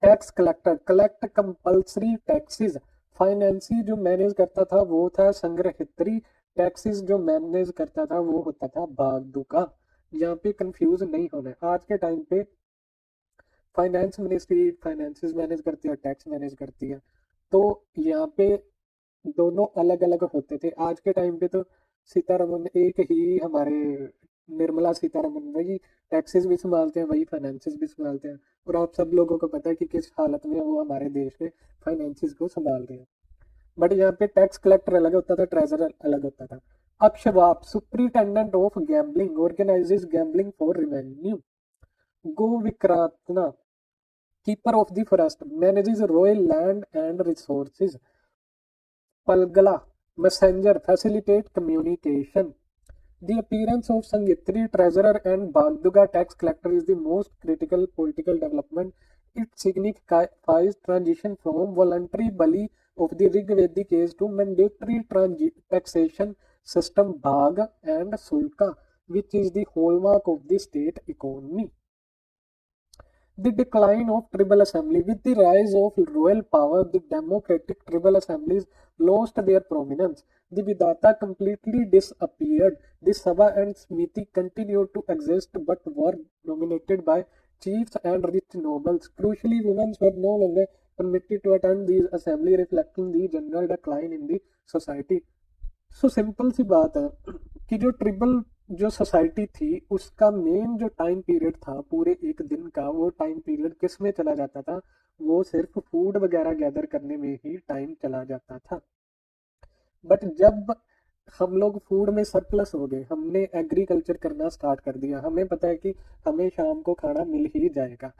tax collector, collect compulsory taxes. Finances जो manage करता था वो था संग्रहित्री, टैक्सेस जो मैनेज करता था वो होता था बागदुगा। यहाँ पे कंफ्यूज नहीं होना है। आज के टाइम पे फाइनेंस मिनिस्ट्री फाइनेंसेस मैनेज करती है, टैक्स मैनेज करती है, तो यहाँ पे दोनों अलग अलग होते थे। आज के टाइम पे तो सीतारमन एक ही हमारे निर्मला सीतारमन वही टैक्सेस भी संभालते हैं, वही फाइनेंसेस भी संभालते हैं, और आप सब लोगों को पता है कि किस हालत में वो हमारे देश में फाइनेंसेस को संभाल रहे हैं। बट यहाँ पे टैक्स कलेक्टर अलग होता था, ट्रेजरर अलग होता था। Akshavapa, superintendent of gambling, organizes gambling for revenue. Govikartana, keeper of the forest, manages royal land and resources. Palgala, messenger, facilitate communication. The appearance of Sangitri, treasurer, and Bagduga, tax collector, is the most critical political development. It signifies transition from voluntary bali of the Rig Vedic age to mandatory taxation system Bhag and Sulka, which is the hallmark of the state economy. The decline of tribal assembly. With the rise of royal power, the democratic tribal assemblies lost their prominence. The Vidata completely disappeared. The Sabha and Smiti continued to exist but were dominated by chiefs and rich nobles. Crucially, women were no longer permitted to attend these assemblies, reflecting the general decline in the society. So simple सी बात है कि जो ट्रिबल जो society थी उसका main जो time period था पूरे एक दिन का, वो टाइम पीरियड किस में चला जाता था? वो सिर्फ फूड वगैरह गैदर करने में ही टाइम चला जाता था। बट जब हम लोग फूड में सरप्लस हो गए, हमने एग्रीकल्चर करना स्टार्ट कर दिया, हमें पता है कि हमें शाम को खाना मिल ही जाएगा,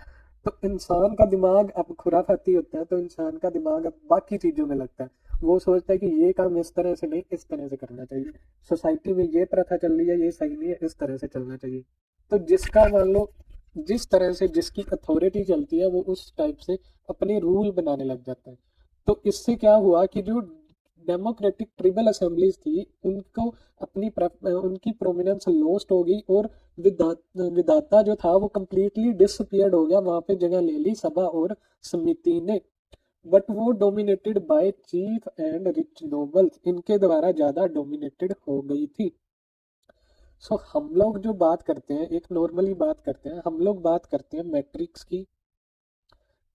तो इंसान का दिमाग अब खुराफाती होता है, तो इंसान का दिमाग अब बाकी चीजों में लगता है। वो सोचता है कि ये काम इस तरह से नहीं, इस तरह से करना चाहिए, सोसाइटी में ये प्रथा चल रही है, ये सही नहीं है, इस तरह से चलना चाहिए। तो जिसका मान लो जिस तरह से जिसकी अथॉरिटी चलती है वो उस टाइप से अपने रूल बनाने लग जाता है। तो इससे क्या हुआ कि जो डेमोक्रेटिक ट्रिबल असेंबलीज थी उनको उनकी प्रोमिनेंस लॉस्ट हो गई, और विधाता जो था वो कंप्लीटली डिसअपियर्ड हो गया, वहां पे जगह ले ली सभा और समिति ने। बट वो dominated by cheap and rich nobles, इनके द्वारा ज्यादा डोमिनेटेड हो गई थी। सो हम लोग जो बात करते हैं, एक नॉर्मली बात करते हैं, हम लोग बात करते हैं मैट्रिक्स की।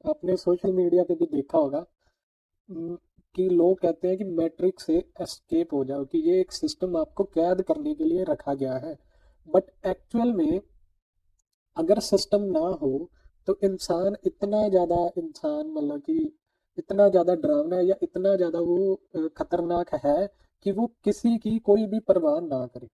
आपने सोशल मीडिया पे भी देखा होगा कि लोग कहते हैं कि मैट्रिक्स से एस्केप हो जाओ, कि ये एक सिस्टम आपको कैद करने के लिए रखा गया है। बट एक्चुअल में अगर सिस्टम ना हो तो इंसान इतना ज़्यादा इंसान मतलब कि इतना ज़्यादा डरावना है या इतना ज़्यादा वो खतरनाक है कि वो किसी की कोई भी परवाह ना करे।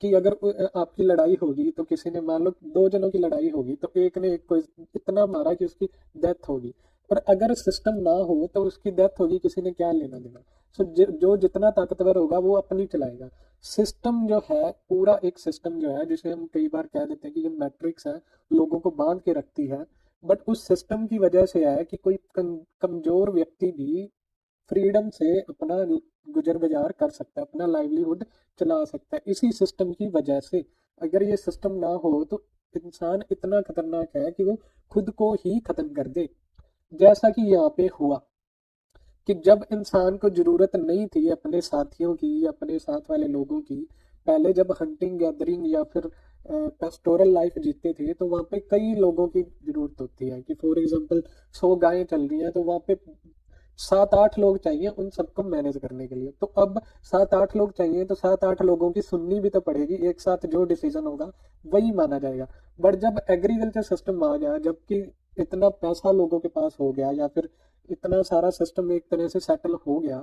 कि अगर आपकी लड़ाई होगी तो किसी ने मान लो दो जनों की लड़ाई होगी तो एक ने एक को इतना मारा कि उसकी डेथ होगी, पर अगर सिस्टम ना हो तो उसकी डेथ होगी, किसी ने क्या लेना देना। सो जो जितना ताकतवर होगा वो अपनी चलाएगा। सिस्टम जो है, पूरा एक सिस्टम जो है जिसे हम कई बार कह देते हैं कि ये मैट्रिक्स है, लोगों को बांध के रखती है, बट उस सिस्टम की वजह से है कि कोई कमजोर व्यक्ति भी फ्रीडम से अपना गुजर बजार कर सकता है, अपना लाइवलीहुड चला सकता है इसी सिस्टम की वजह से। अगर ये सिस्टम ना हो तो इंसान इतना खतरनाक है कि वो खुद को ही खत्म कर दे, जैसा कि यहाँ पे हुआ कि जब इंसान को जरूरत नहीं थी अपने साथियों की, अपने साथ वाले लोगों की, पहले जब हंटिंग गैदरिंग या फिर पेस्टोरल लाइफ जीते थे तो वहाँ पे कई लोगों की जरूरत होती है, कि फॉर एग्जांपल 100 गायें चल रही हैं तो वहाँ पे 7-8 लोग चाहिए उन सबको मैनेज करने के लिए। तो अब 7-8 लोग चाहिए तो 7-8 लोगों की सुननी भी तो पड़ेगी, एक साथ जो डिसीजन होगा वही माना जाएगा। बट जब एग्रीकल्चर सिस्टम आ गया, जबकि इतना पैसा लोगों के पास हो गया, या फिर इतना सारा सिस्टम एक तरह से सेटल हो गया,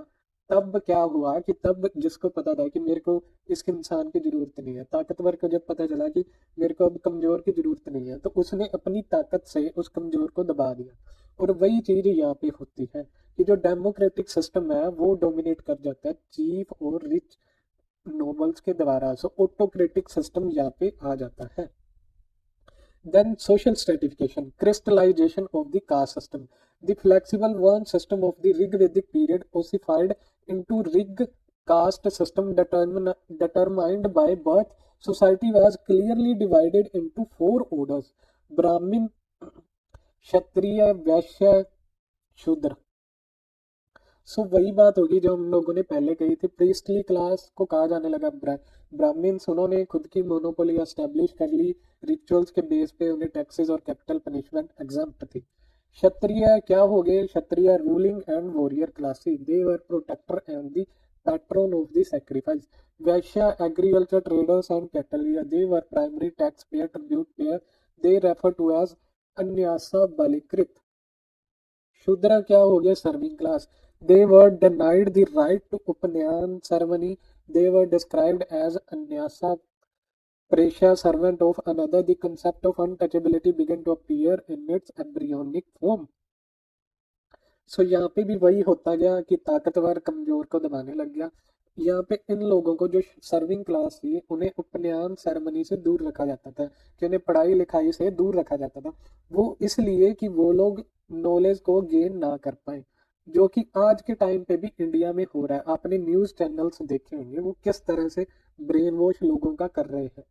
तब क्या हुआ कि तब जिसको पता था कि मेरे को इस इंसान की जरूरत नहीं है, ताकतवर को जब पता चला कि मेरे को अब कमजोर की जरूरत नहीं है, तो उसने अपनी ताकत से उस कमजोर को दबा दिया। और वही चीज यहाँ पे होती है कि जो डेमोक्रेटिक सिस्टम है वो डोमिनेट कर जाता है चीफ और रिच नोबल्स के द्वारा। सो ऑटोक्रेटिक सिस्टम यहाँ पे आ जाता है। Then social stratification, crystallization of the caste system. The flexible one system of the Rigvedic period ossified into Rig caste system determined by birth. Society was clearly divided into four orders: Brahmin, Kshatriya, Vaishya, Shudra. सो वही बात होगी जो हम लोगों ने पहले कही थी, प्रीस्टली क्लास को कहा जाने लगा ब्राह्मण्स। उन्होंने खुद की मोनोपोली एस्टेब्लिश कर ली, रिचुअल्स के बेस पे उन्हें टैक्सेस और कैपिटल पनिशमेंट एग्जाम्प्ट थी। क्षत्रिय क्या हो गए? Kshatriya ruling and warrior classes, they were protector and the patron of the sacrifice. Vaishya agriculture traders and cattlier, they were primary tax payer, tribute payer, they refer to as anyasya balikrit. शूद्र क्या हो गया? Serving class, they were denied the right to upanayan ceremony, they were described as anyasa pressure, servant of another. The concept of untouchability began to appear in its embryonic form. सो यहाँ पे भी वही होता गया कि ताकतवर कमजोर को दबाने लग गया। यहाँ पे इन लोगों को जो सर्विंग क्लास थी उन्हें उपनयन सेरेमनी से दूर रखा जाता था, कि उन्हें पढ़ाई लिखाई से दूर रखा जाता था। वो इसलिए कि वो लोग नॉलेज को गेन ना कर पाए, जो कि आज के टाइम पे भी इंडिया में हो रहा है। आपने न्यूज चैनल्स देखे होंगे वो किस तरह से ब्रेन वॉश लोगों का कर रहे हैं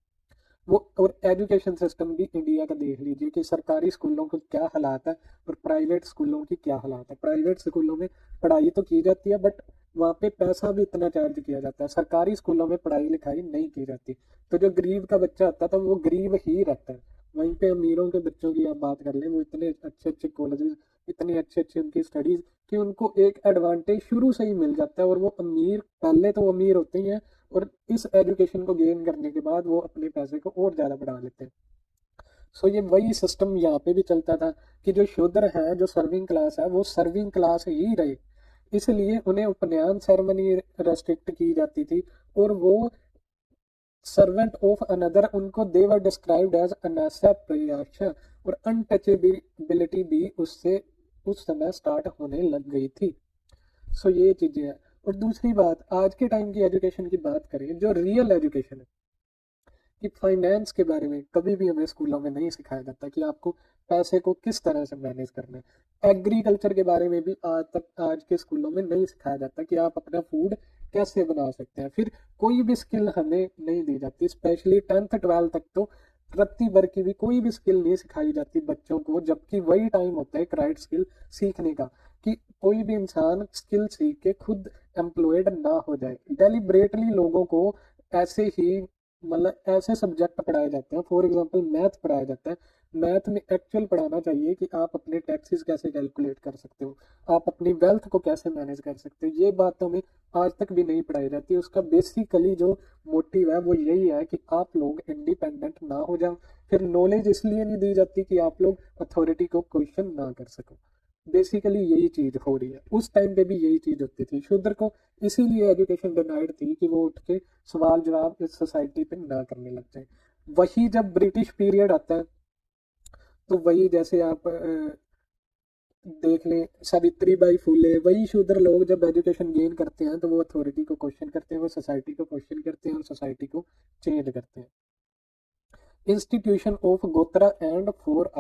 वो। और एजुकेशन सिस्टम भी इंडिया का देख लीजिए कि सरकारी स्कूलों के क्या हालात है और प्राइवेट स्कूलों की क्या हालात है। प्राइवेट स्कूलों में पढ़ाई तो की जाती है बट वहाँ पे पैसा भी इतना चार्ज किया जाता है, सरकारी स्कूलों में पढ़ाई लिखाई नहीं की जाती। तो जो गरीब का बच्चा आता था वो गरीब ही रहता है। वहीं पे अमीरों के बच्चों की आप बात कर लें, वो इतने अच्छे अच्छे कॉलेजेस, इतनी अच्छी अच्छी उनकी स्टडीज, कि उनको एक एडवांटेज शुरू से ही मिल जाता है, और वो अमीर पहले तो वो अमीर होते ही हैं, और इस एजुकेशन को गेन करने के बाद वो अपने पैसे को और ज़्यादा बढ़ा लेते हैं। सो ये वही सिस्टम यहाँ पे भी चलता था कि जो शूद्र है, जो सर्विंग क्लास है, वो सर्विंग क्लास ही रहे, इसलिए उन्हें उपनयन सेरेमनी रेस्ट्रिक्ट की जाती थी। और वो सर्वेंट ऑफ अनदर, उनको दे वर डिस्क्राइब्ड एज अनासा प्रयास, और अनटचेबिलिटी भी उससे उस समय स्टार्ट होने लग गई थी। सो ये चीजें हैं। और दूसरी बात, आज के टाइम की एजुकेशन की बात करें, जो रियल एजुकेशन है, कि फाइनेंस के बारे में कभी भी हमें स्कूलों में नहीं सिखाया जाता कि आपको पैसे को किस तरह से मैनेज करना है। एग्रीकल्चर के बारे में भी आज के स्कूलों में नहीं सिखाया जाता कि आप अपना फूड कैसे बना सकते हैं। फिर कोई भी स्किल हमें नहीं दी जाती, स्पेशली 10th 12th तक तो रत्ती भर की भी कोई भी स्किल नहीं सिखाई जाती बच्चों को, जबकि वही टाइम होता है एक राइट स्किल सीखने का, कि कोई भी इंसान स्किल सीख के खुद एम्प्लॉयड ना हो जाए। डेलिब्रेटली लोगों को ऐसे ही, मतलब ऐसे सब्जेक्ट पढ़ाए जाते हैं, फॉर एग्जांपल मैथ पढ़ाया जाता है। मैथ में एक्चुअल पढ़ाना चाहिए कि आप अपने टैक्सेस कैसे कैलकुलेट कर सकते हो, आप अपनी वेल्थ को कैसे मैनेज कर सकते हो। ये बात तो हमें आज तक भी नहीं पढ़ाई जाती। उसका बेसिकली जो मोटिव है वो यही है कि आप लोग इंडिपेंडेंट ना हो जाओ। फिर नॉलेज इसलिए नहीं दी जाती कि आप लोग अथॉरिटी को क्वेश्चन ना कर सको। बेसिकली यही चीज हो रही है, उस टाइम पे भी यही चीज होती थी। शूद्र को इसीलिए एजुकेशन डिनाइड थी कि वो उठ के सवाल जवाब इस सोसाइटी पे ना करने लग जाए। वही जब ब्रिटिश पीरियड आता है तो वही जैसे आप देख लें, सावित्री बाई फुले, वही शूद्र लोग जब एजुकेशन गेन करते हैं तो वो अथॉरिटी को क्वेश्चन करते हैं, वो सोसाइटी को क्वेश्चन करते हैं और सोसाइटी को चेंज करते हैं। इंस्टीट्यूशन ऑफ गोत्रा एंड फोर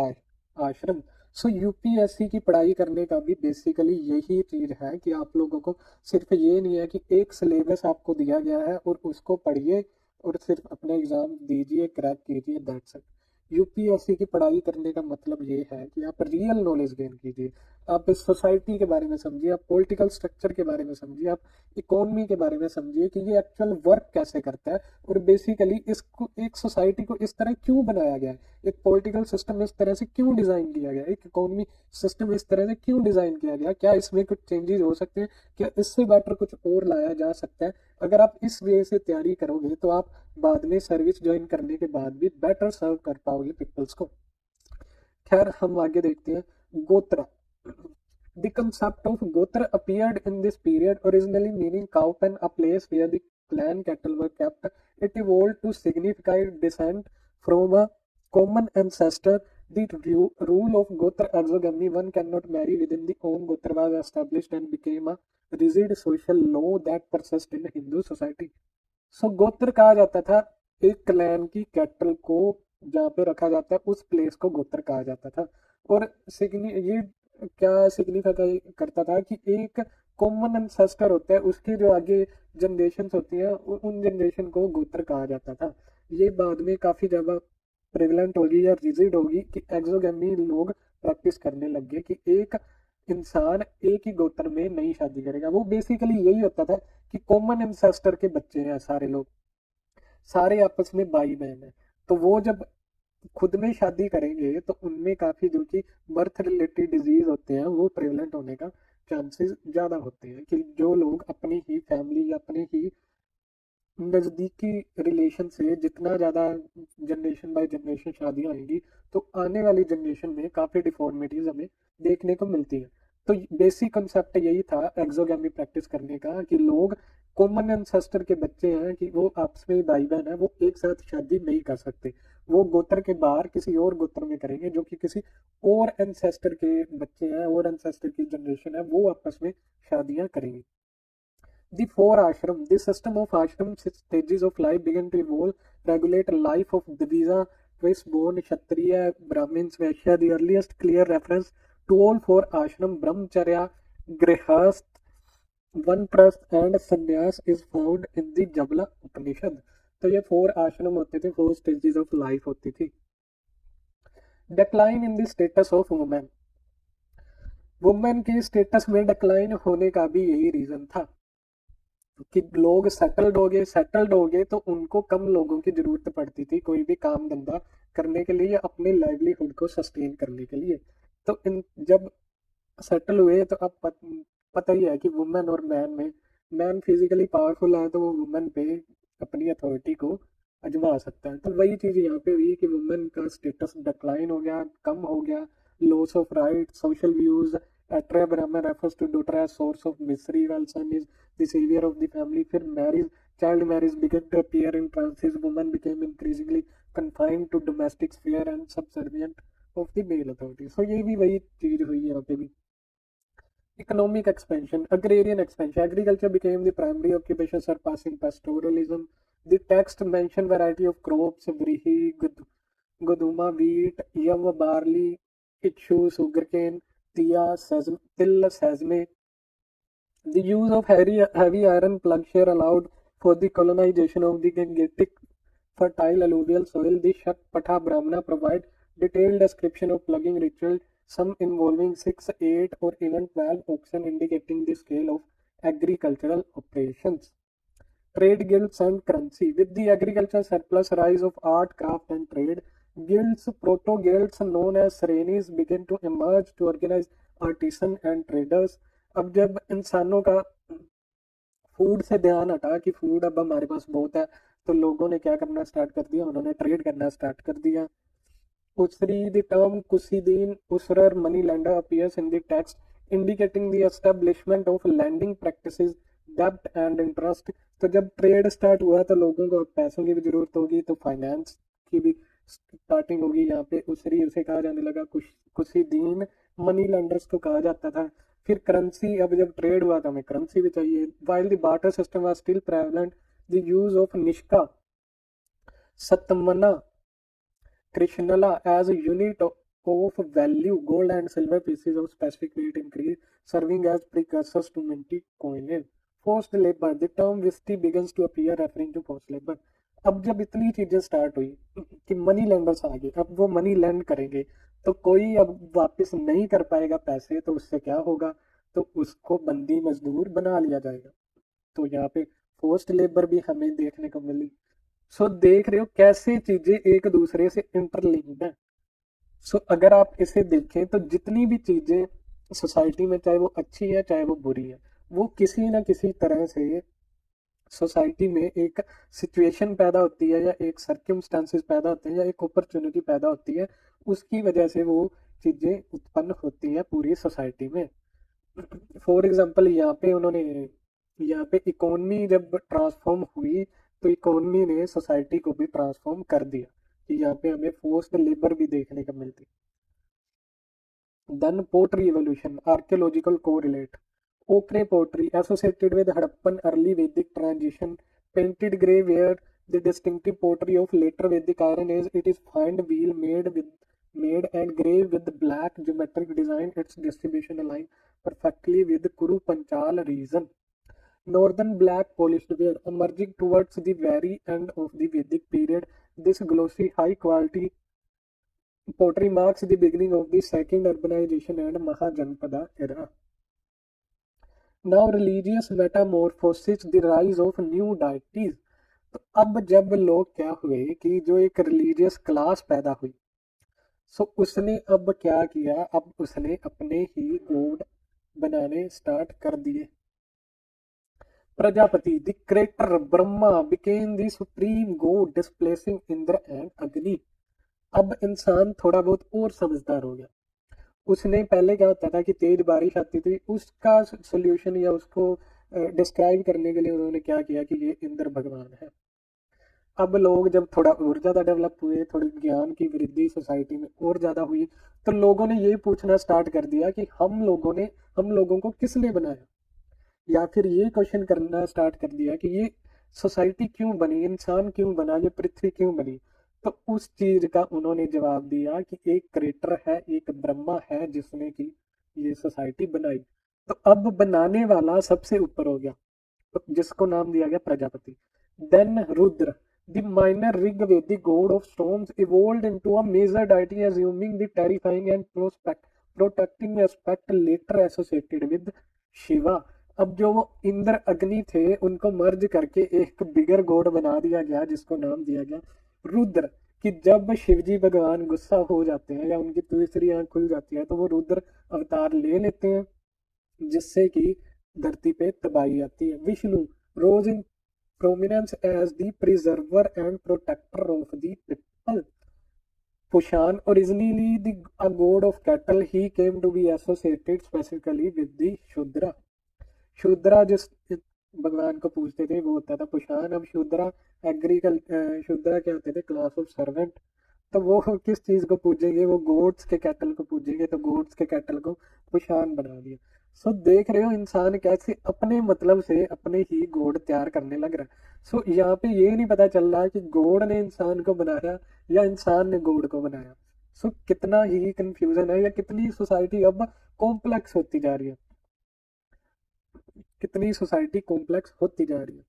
आश्रम। सो यूपीएससी की पढ़ाई करने का भी बेसिकली यही चीज है कि आप लोगों को सिर्फ ये नहीं है कि एक सिलेबस आपको दिया गया है और उसको पढ़िए और सिर्फ अपना एग्जाम दीजिए, क्रैक कीजिए, दैट्स इट। यूपीएससी की पढ़ाई करने का मतलब ये है कि आप रियल नॉलेज गेन कीजिए, आप इस सोसाइटी के बारे में समझिए, आप पॉलिटिकल स्ट्रक्चर के बारे में समझिए, आप इकोनॉमी के बारे में समझिए कि ये एक्चुअल वर्क कैसे करता है, और बेसिकली इसको, एक सोसाइटी को इस तरह क्यों बनाया गया है, एक पॉलिटिकल सिस्टम इस तरह से क्यों डिजाइन किया गया, एक इकोनॉमी सिस्टम इस तरह से क्यों डिजाइन किया गया, क्या इसमें कुछ चेंजेस हो सकते हैं, क्या इससे बेटर कुछ और लाया जा सकता है। अगर आप इस वे से तैयारी करोगे तो आप बाद में सर्विस ज्वाइन करने के बाद भी बेटर सर्व कर पाओगे पीपल्स को। खैर हम आगे देखते हैं। गोत्र, the concept of Gotra appeared in this period, originally meaning cow pen, a place where the clan cattle were kept. It evolved to signify descent from a common ancestor. The rule of Gotra exogamy, one cannot marry within the own Gotra, was established and became a rigid social law that persists in Hindu society. सो गोत्र कहा जाता था एक clan की cattle को जहाँ पे रखा जाता है उस प्लेस को गोत्र कहा जाता था। और ये क्या सिग्निफाई करता था कि एक कॉमन एंसेस्टर होता है, उसके जो आगे जनरेशन होती हैं उन जनरेशन को गोत्र कहा जाता था। ये बाद में काफी ज्यादा प्रेवलेंट होगी या रिजिड होगी कि एक्सोगेमी लोग प्रैक्टिस करने लग गए कि एक इंसान एक ही गोत्र में नहीं शादी करेगा। वो बेसिकली यही होता था कि कॉमन एंसेस्टर के बच्चे हैं सारे लोग, सारे आपस में भाई बहन है, तो वो जब खुद में शादी करेंगे तो उनमें काफी जो कि बर्थ रिलेटेड डिजीज होते हैं वो प्रेवलेंट होने का चांसेस ज्यादा होते हैं। कि जो लोग अपनी ही फैमिली या अपने ही नजदीकी रिलेशन से जितना ज्यादा जनरेशन बाय जनरेशन शादियां आएंगी तो आने वाली जनरेशन में काफी डिफॉर्मिटीज हमें देखने को मिलती है। तो बेसिक कंसेप्ट यही था एक्सोगेमी प्रैक्टिस करने का कि लोग कॉमन एंसेस्टर के बच्चे हैं कि वो आपस में भाई बहन है, वो एक साथ शादी नहीं कर सकते, वो गोत्र के बाहर किसी और गोत्र में करेंगे जो कि किसी और एंसेस्टर के बच्चे हैं और एंसेस्टर की जनरेशन है, वो आपस में शादियां करेंगे। The four ashram, the system of ashram stages of life began to evolve, regulate life of Dvija, twice-born Kshatriya, Brahmins, Vaishya. The earliest clear reference to all four ashram, Brahmacharya, Grihast, Vanprasth and Sannyas is found in the Jabla Upanishad. तो ये four आश्रम होते थे, four stages of life होती थी। Decline in the status of women, women के status में decline होने का भी यही रीजन था कि लोग सेटल्ड हो गए तो उनको कम लोगों की जरूरत पड़ती थी कोई भी काम धंधा करने के लिए, अपने लाइवलीहुड को सस्टेन करने के लिए। तो इन जब सेटल हुए तो अब पता ही है कि वुमेन और मैन में मैन फिजिकली पावरफुल है तो वो वुमेन पे अपनी अथॉरिटी को अजमा सकता है। तो वही चीज यहाँ पे हुई कि वुमेन का स्टेटस डिक्लाइन हो गया, कम हो गया, loss of right, social views. Atra Brahma refers to daughter as source of misery, while son is the savior of the family. फिर marriage, child marriage began to appear in trances. Women became increasingly confined to domestic sphere and subservient of the male authority. So ये भी वही चीज हुई यहाँ पे भी। Economic expansion, agrarian expansion. Agriculture became the primary occupation, surpassing pastoralism. The text mention variety of crops: vrihi, goduma, wheat, yam, barley, ichu, sugarcane, till, sesame. The use of heavy iron plugshare allowed for the colonization of the Gangetic fertile alluvial soil. The Shak Patha Brahmana provide detailed description of plugging ritual, some involving 6, 8 or even 12 oxen, indicating the scale of agricultural operations. Trade guilds and currency. With the agricultural surplus, rise of art, craft and trade, guilds, proto-guilds known as Srenis began to emerge to organize artisan and traders. अब जब इंसानों का food से ध्यान हटा कि food अब हमारे पास बहुत है तो लोगों ने क्या करना स्टार्ट कर दिया, उन्होंने ट्रेड करना स्टार्ट कर दिया। Usri, the term Kusidin Usrar money lender appears in the text, indicating the establishment of lending practices, debt and interest. तो जब ट्रेड स्टार्ट हुआ तो लोगों को पैसों की भी जरूरत होगी तो फाइनेंस की भी स्टार्टिंग होगी। यहाँ पे उसरी उसे कहा जाने लगा, कुशीदीन मनी लेंडर्स को कहा जाता था। फिर करेंसी, अब जब ट्रेड हुआ तो हमें करेंसी भी चाहिए। While the barter system was still prevalent, the use of nishka, satamana, Krishnala as a unit of value, gold and silver pieces of specific weight increase, serving as precursors to minty coinage. Forced labor, the term Visti begins to appear referring to forced labor. अब जब इतनी चीजें start हुई कि money lenders आ गए, अब वो money land करेंगे तो कोई अब वापस नहीं कर पाएगा पैसे, तो उससे क्या होगा, तो उसको बंदी मजदूर बना लिया जाएगा। तो यहाँ पे फोर्स्ड लेबर भी हमें देखने को मिली। सो देख रहे हो कैसे चीजें एक दूसरे से इंटरलिंक्ड है। सो अगर आप इसे देखें तो जितनी भी चीजें सोसाइटी में, चाहे वो अच्छी है चाहे वो बुरी है, वो किसी ना किसी तरह से सोसाइटी में एक सिचुएशन पैदा होती है, या एक सर्कमस्टांसेस पैदा होते हैं, या एक अपॉर्चुनिटी पैदा होती है, उसकी वजह से वो चीजें उत्पन्न होती हैं पूरी सोसाइटी में। फॉर एग्जाम्पल यहाँ पे इकोनॉमी जब ट्रांसफॉर्म हुई, तो इकोनॉमी ने सोसाइटी को भी ट्रांसफॉर्म कर दिया, कि यहाँ पे हमें फोर्स्ड लेबर भी देखने को मिलती। Then pottery evolution, archaeological correlate. Ochre pottery associated with Harappan early Vedic transition, painted grey where the distinctive pottery of later Vedic Iron Age. It is fine wheel made and grey with black geometric design. Its distribution align perfectly with Kuru Panchal region. Northern black polished ware emerging towards the very end of the Vedic period. This glossy, high quality pottery marks the beginning of the second urbanization and Mahajanpada era. Now religious metamorphosis, the rise of new deities. तो अब जब लोग क्या हुए कि जो एक religious class पैदा हुई, सो उसने अब क्या किया, अब उसने अपने ही गॉड बनाने स्टार्ट कर दिए। Prajapati, the creator Brahma became the supreme God displacing Indra and अग्नि। अब इंसान थोड़ा बहुत और समझदार हो गया। उसने पहले क्या होता था कि तेज बारिश आती थी, उसका सोल्यूशन या उसको डिस्क्राइब करने के लिए उन्होंने क्या किया कि ये इंद्र भगवान है। अब लोग जब थोड़ा और ज्यादा डेवलप हुए, थोड़ी ज्ञान की वृद्धि सोसाइटी में और ज्यादा हुई, तो लोगों ने ये पूछना स्टार्ट कर दिया कि हम लोगों को किसने बनाया, या फिर ये क्वेश्चन करना स्टार्ट कर दिया कि ये सोसाइटी क्यों बनी, इंसान क्यों बना, ये पृथ्वी क्यों बनी। तो उस चीज का उन्होंने जवाब दिया कि एक क्रिएटर है, एक ब्रह्मा है जिसने की ये सोसाइटी बनाई। तो अब बनाने वाला सबसे ऊपर हो गया, तो जिसको नाम दिया गया Prajapati. Then Rudra, the minor Rigvedic god of stones, evolved into a major deity assuming the terrifying and protecting aspect later associated with Shiva. अब जो वो इंद्र अग्नि थे उनको मर्ज करके एक बिगर गॉड बना दिया गया, जिसको नाम दिया गया रुद्र। कि जब शिवजी भगवान गुस्सा हो जाते हैं या उनकी दूसरी आंख खुल जाती है, तो वो रुद्र अवतार ले लेते हैं, जिससे कि धरती पे तबाही आती है। Vishnu rose in prominence as the preserver and protector of the people. Pushan, originally a god of cattle, he came to be associated specifically with the Shudra. शूद्रा जिस भगवान को पूछते थे वो होता था पुशान। अब शूद्रा क्या होते थे, क्लास ऑफ सर्वेंट। तो वो किस चीज को पूजेंगे, वो गोड्स के कैटल को पूजेंगे, तो गोड्स के कैटल को पुशान बना दिया। सो देख रहे हो इंसान कैसे अपने मतलब से अपने ही गोड तैयार करने लग रहा है। सो यहाँ पे ये नहीं पता चल रहा कि गोड ने इंसान को बनाया या इंसान ने गोड को बनाया। सो कितना ही कंफ्यूजन है, या कितनी सोसाइटी अब कॉम्प्लेक्स होती जा रही है, कितनी सोसाइटी कॉम्प्लेक्स होती जा रही है।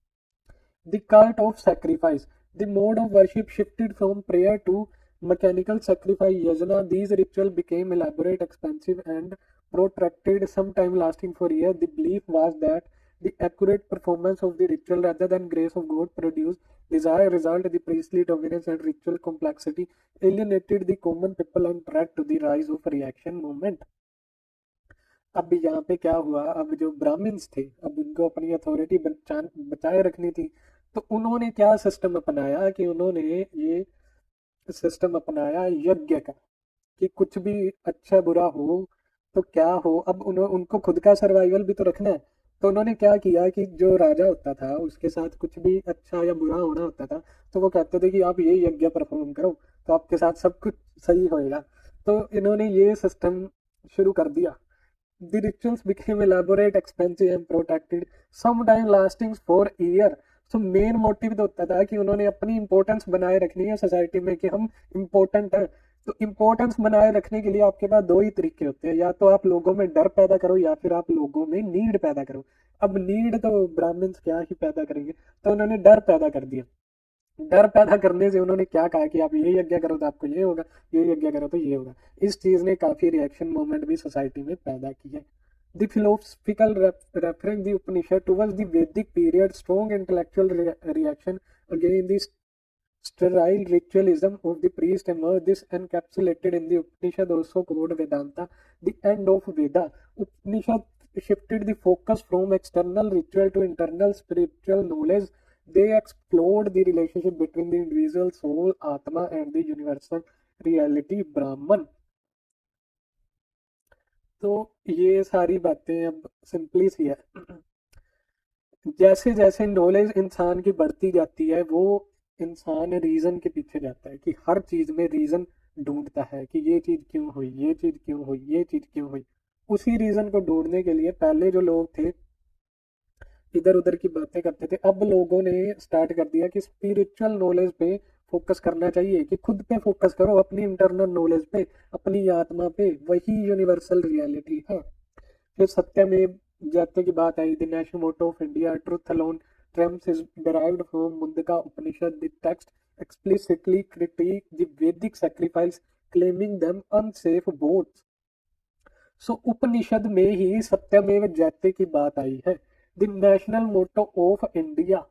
The cult of sacrifice, the mode of worship shifted from prayer to mechanical sacrifice yajna. These rituals became elaborate, expensive and protracted, sometime lasting for years. The belief was that the accurate performance of the ritual rather than grace of God produced desired result. The priestly dominance and ritual complexity alienated the common people and led to the rise of reaction movement. अब यहाँ पे क्या हुआ, अब जो Brahmins थे, अब उनको अपनी अथॉरिटी बचाए रखनी थी, तो उन्होंने क्या सिस्टम अपनाया कि उन्होंने ये सिस्टम अपनाया यज्ञ का, कि कुछ भी अच्छा बुरा हो तो क्या हो, अब उनको खुद का सर्वाइवल भी तो रखना है। तो उन्होंने क्या किया कि जो राजा होता था उसके साथ कुछ भी अच्छा या बुरा होना होता था, तो वो कहते थे कि आप ये यज्ञ परफॉर्म करो तो आपके साथ सब कुछ सही होएगा। तो इन्होंने ये सिस्टम शुरू कर दिया। The rituals became elaborate, expensive and protracted, sometimes lasting for year. So main motive तो होता था कि उन्होंने अपनी इंपॉर्टेंस बनाए रखनी है सोसाइटी में, कि हम इम्पोर्टेंट है। तो इम्पोर्टेंस बनाए रखने के लिए आपके पास दो ही तरीके होते हैं, या तो आप लोगों में डर पैदा करो या फिर आप लोगों में नीड पैदा करो। अब नीड तो ब्राह्मण्स क्या ही पैदा करेंगे, तो उन्होंने डर पैदा कर दिया डर पैदा करने से उन्होंने क्या कहा कि आप ये यज्ञ करो तो आपको ये होगा, ये यज्ञ करो तो ये होगा। इस चीज ने काफी रिएक्शन मूवमेंट भी सोसाइटी में पैदा की है। The philosophical reference the Upanishad towards the Vedic period, strong intellectual reaction against the sterile ritualism of the priest emerged. This encapsulated in the Upanishad, also called Vedanta, the end of Veda. Upanishad shifted the focus from external ritual to internal spiritual knowledge. They explored the relationship between the individual soul, Atma, and the universal reality, Brahman. तो ये सारी बातें अब simply सी है। जैसे जैसे knowledge इंसान की बढ़ती जाती है, वो इंसान रीजन के पीछे जाता है कि हर चीज में रीजन ढूंढता है कि ये चीज क्यों हुई, ये चीज क्यों हुई, ये चीज क्यों हुई। उसी रीजन को ढूंढने के लिए पहले जो लोग थे इधर उधर की बातें करते थे, अब लोगों ने स्टार्ट कर दिया कि स्पिरिचुअल नॉलेज पे फोकस करना चाहिए, कि खुद पे फोकस करो, अपनी इंटरनल नॉलेज पे, अपनी आत्मा पे, वही यूनिवर्सल रियलिटी है। फिर सत्यमेव जयते की बात आई, the national motto of India, truth alone triumphs, is derived from Mundaka Upanishad. The text explicitly critique the Vedic sacrifice, claiming them unsafe boats। So Upanishad में ही सत्यमेव जयते की बात आई है। The national motto of India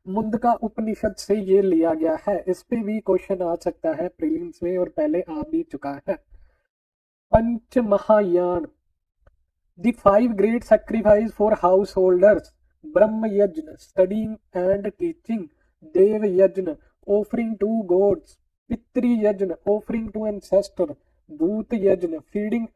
Mundaka Upanishad से ये लिया गया है। इस पे भी क्वेश्चन आ सकता है प्रीलिम्स में, और पहले आ भी चुका है। पंच Mahayana, the five great sacrifice for householders: Brahma Yajna, studying and teaching; Dev Yajna, offering to gods; Pitri Yajna, offering to ancestor; Bhut Yajna, feeding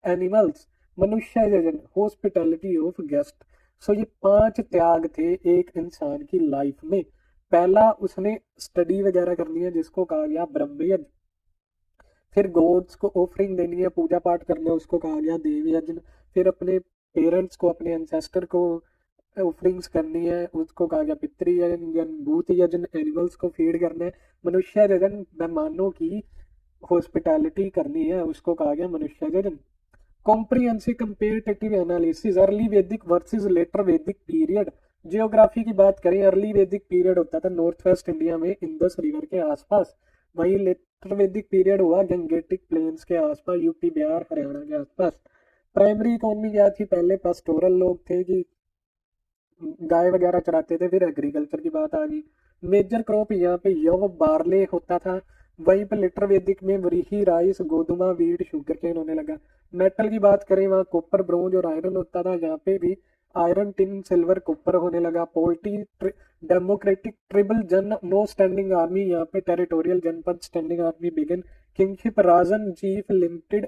animals; मनुष्य यजन, हॉस्पिटैलिटी ऑफ गेस्ट। सो ये 5 त्याग थे एक इंसान की लाइफ में। पहला उसने स्टडी वगैरह करनी है, जिसको कहा गया ब्रह्म यज्ञ। फिर गॉड्स को ऑफरिंग देनी है, पूजा पाठ करना है, उसको कहा गया देव यज्ञ। फिर अपने पेरेंट्स को, अपने एंसेस्टर को ऑफरिंग्स करनी है, उसको कहा गया पितृ यज्ञ। भूत यज्ञ, एनिमल्स को फीड करना है। मनुष्य यज्ञ, मेहमानों की हॉस्पिटैलिटी करनी है, उसको कहा गया मनुष्य यज्ञ। कॉम्प्रिहेंसिव कंपेरेटिव एनालिसिस, अर्ली वैदिक versus letter Vedic period. Geography की बात करें, अर्ली वैदिक पीरियड होता था नॉर्थ वेस्ट इंडिया में, इंडस रिवर के आसपास। वहीं लेटर वैदिक पीरियड हुआ गंगेटिक प्लेन्स के आसपास, यूपी, बिहार, हरियाणा के आसपास। प्राइमरी इकोनॉमी क्या थी? पहले पास्टोरल लोग थे कि गाय वगैरह चराते थे। फिर एग्रीकल्चर की बात आ गई। मेजर क्रॉप यहाँ पे यव बार्ले होता था। वहीं पर लेटर वैदिक में व्रीही, राइस, गोदुमा, वीट, शुगर केन होने लगा। मेटल की बात करें, वहाँ कॉपर, ब्रोंज और आयरन होता था। यहाँ पे भी आयरन, टिन, सिल्वर, कॉपर होने लगा। पोल्टी, डेमोक्रेटिक ट्रिबल जन, नो स्टैंडिंग आर्मी, यहाँ पे टेरिटोरियल जनपद standing army begin. Kingship, Rajan chief limited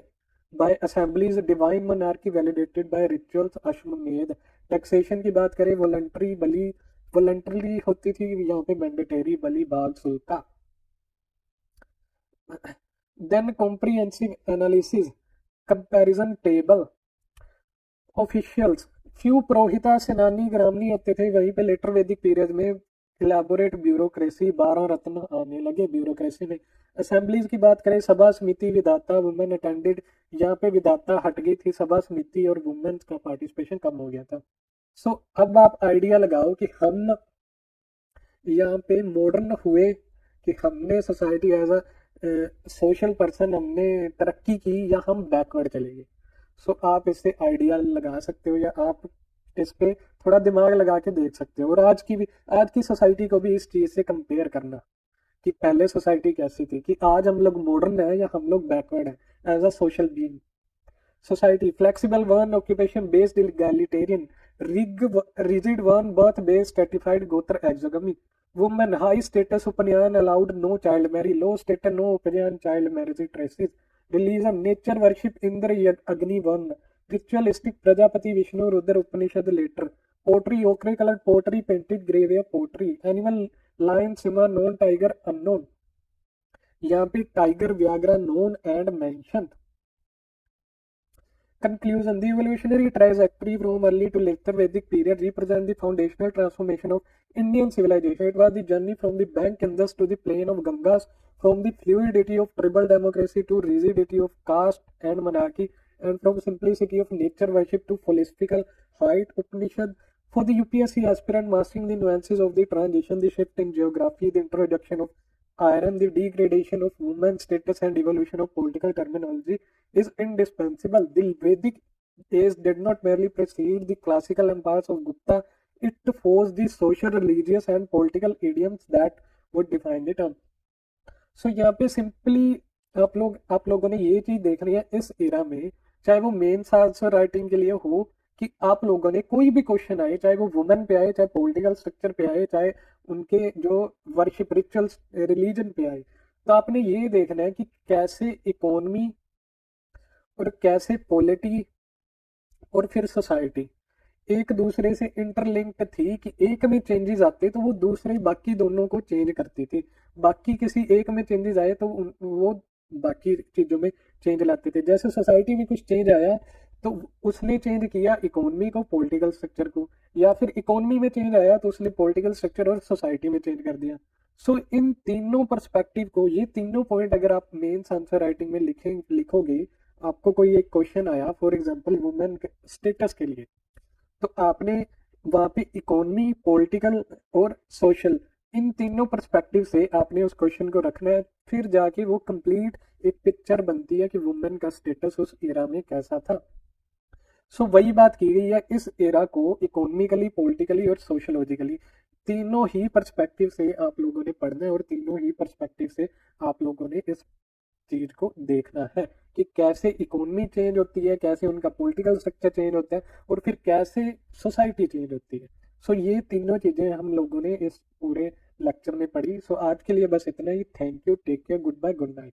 by assemblies, divine monarchy validated bye rituals, अश्वमेध। टैक्सेशन की बात करें, वॉलंटरी बलि, वॉलंटरी होती थी, यहाँ पे मैंडेटरी बलि, भाग शुल्क। Then comprehensive analysis, comparison table, officials. Few purohita, senani, gramani होते थे। वहीं पे लेटर वैदिक पीरियड में इलेबोरेट ब्यूरोक्रेसी, 12 रत्न आने लगे ब्यूरोक्रेसी में। असेंबलीज की बात करें, सभा, समिति, विधाता, वुमेन अटेंडेड। यहाँ पे विधाता हट गई थी, सभा समिति और वुमेन का पार्टिसिपेशन कम हो गया था। सो अब आप आइडिया लगाओ कि हम यहाँ पे मॉडर्न हुए, कि हमने society as a social person हमने तरक्की की, या हम बैकवर्ड चले गए। सो आप इससे आइडिया लगा सकते हो, या आप इस पे थोड़ा दिमाग लगा के देख सकते हो। और आज की सोसाइटी को भी इस चीज से कंपेयर करना कि पहले सोसाइटी कैसी थी, कि आज हम लोग मॉडर्न है या हम लोग बैकवर्ड है as a social being. Society, flexible one occupation based egalitarian, rigid one birth based stratified gotra exogamy. Women, high status upanyan allowed, no child marry; low status, no upanyan child marriage traces. Religion, nature worship Indra Agni one. Ritualistic, Prajapati Vishnu Rudra Upanishad later. Pottery, ochre colored pottery, painted graveware pottery. Animal, lion, simha known, tiger unknown. यहाँ पे tiger, व्याघ्रा known and mentioned. Conclusion, the evolutionary trajectory from early to later Vedic period represent the foundational transformation of Indian civilization. It was the journey from the bank Indus to the plain of Gangas, from the fluidity of tribal democracy to rigidity of caste and monarchy, and from simplicity of nature worship to philosophical height. Upanishad For the UPSC aspirant, mastering the nuances of the transition, the shift in geography, the introduction of iron, the degradation of women's status, and evolution of political terminology is indispensable. The Vedic age did not merely precede the classical empires of Gupta, it forced the social, religious, and political idioms that would define the term. सो यहाँ पे simply आप लोगों ने ये चीज देखनी है इस एरा में, चाहे वो मेंस आंसर राइटिंग के लिए हो, कि आप लोगों ने कोई भी क्वेश्चन आए, चाहे वो वुमेन पे आए, चाहे पॉलिटिकल स्ट्रक्चर पे आए, चाहे उनके जो वर्शिप रिचुअल्स रिलीजन पे आए, तो आपने ये देखना है कि कैसे इकोनॉमी और कैसे पॉलिटी और फिर सोसाइटी एक दूसरे से इंटरलिंक्ड थी, कि एक में चेंजेस आते तो वो दूसरे बाकी दोनों को चेंज करती थी, बाकी किसी एक में चेंजेस आए तो वो बाकी चीजों में चेंज लाते थे। जैसे सोसाइटी में कुछ चेंज आया तो उसने चेंज किया इकोनॉमी को, पॉलिटिकल स्ट्रक्चर को, या फिर इकोनॉमी में चेंज आया तो उसने पॉलिटिकल स्ट्रक्चर और सोसाइटी में चेंज कर दिया। सो इन तीनों पर्सपेक्टिव को, ये तीनों पॉइंट अगर आप मेंस आंसर राइटिंग में लिखोगे, आपको कोई एक क्वेश्चन आया फॉर एग्जांपल वुमेन स्टेटस के लिए, तो आपने वहां पे इकोनॉमी, पॉलिटिकल और सोशल, इन तीनों पर्सपेक्टिव से आपने उस क्वेश्चन को रखना है, फिर जाके वो कंप्लीट एक पिक्चर बनती है कि वुमेन का स्टेटस उस एरा में कैसा था। सो वही बात की गई है, इस एरा को इकोनॉमिकली, पॉलिटिकली और सोशोलॉजिकली तीनों ही पर्सपेक्टिव से आप लोगों ने पढ़ना है, और तीनों ही पर्सपेक्टिव से आप लोगों ने इस चीज को देखना है कि कैसे इकोनॉमी चेंज होती है, कैसे उनका पॉलिटिकल स्ट्रक्चर चेंज होता है, और फिर कैसे सोसाइटी चेंज होती है। सो ये तीनों चीजें हम लोगों ने इस पूरे लेक्चर में पढ़ी। सो आज के लिए बस इतना ही। Thank you, take care, goodbye, good night.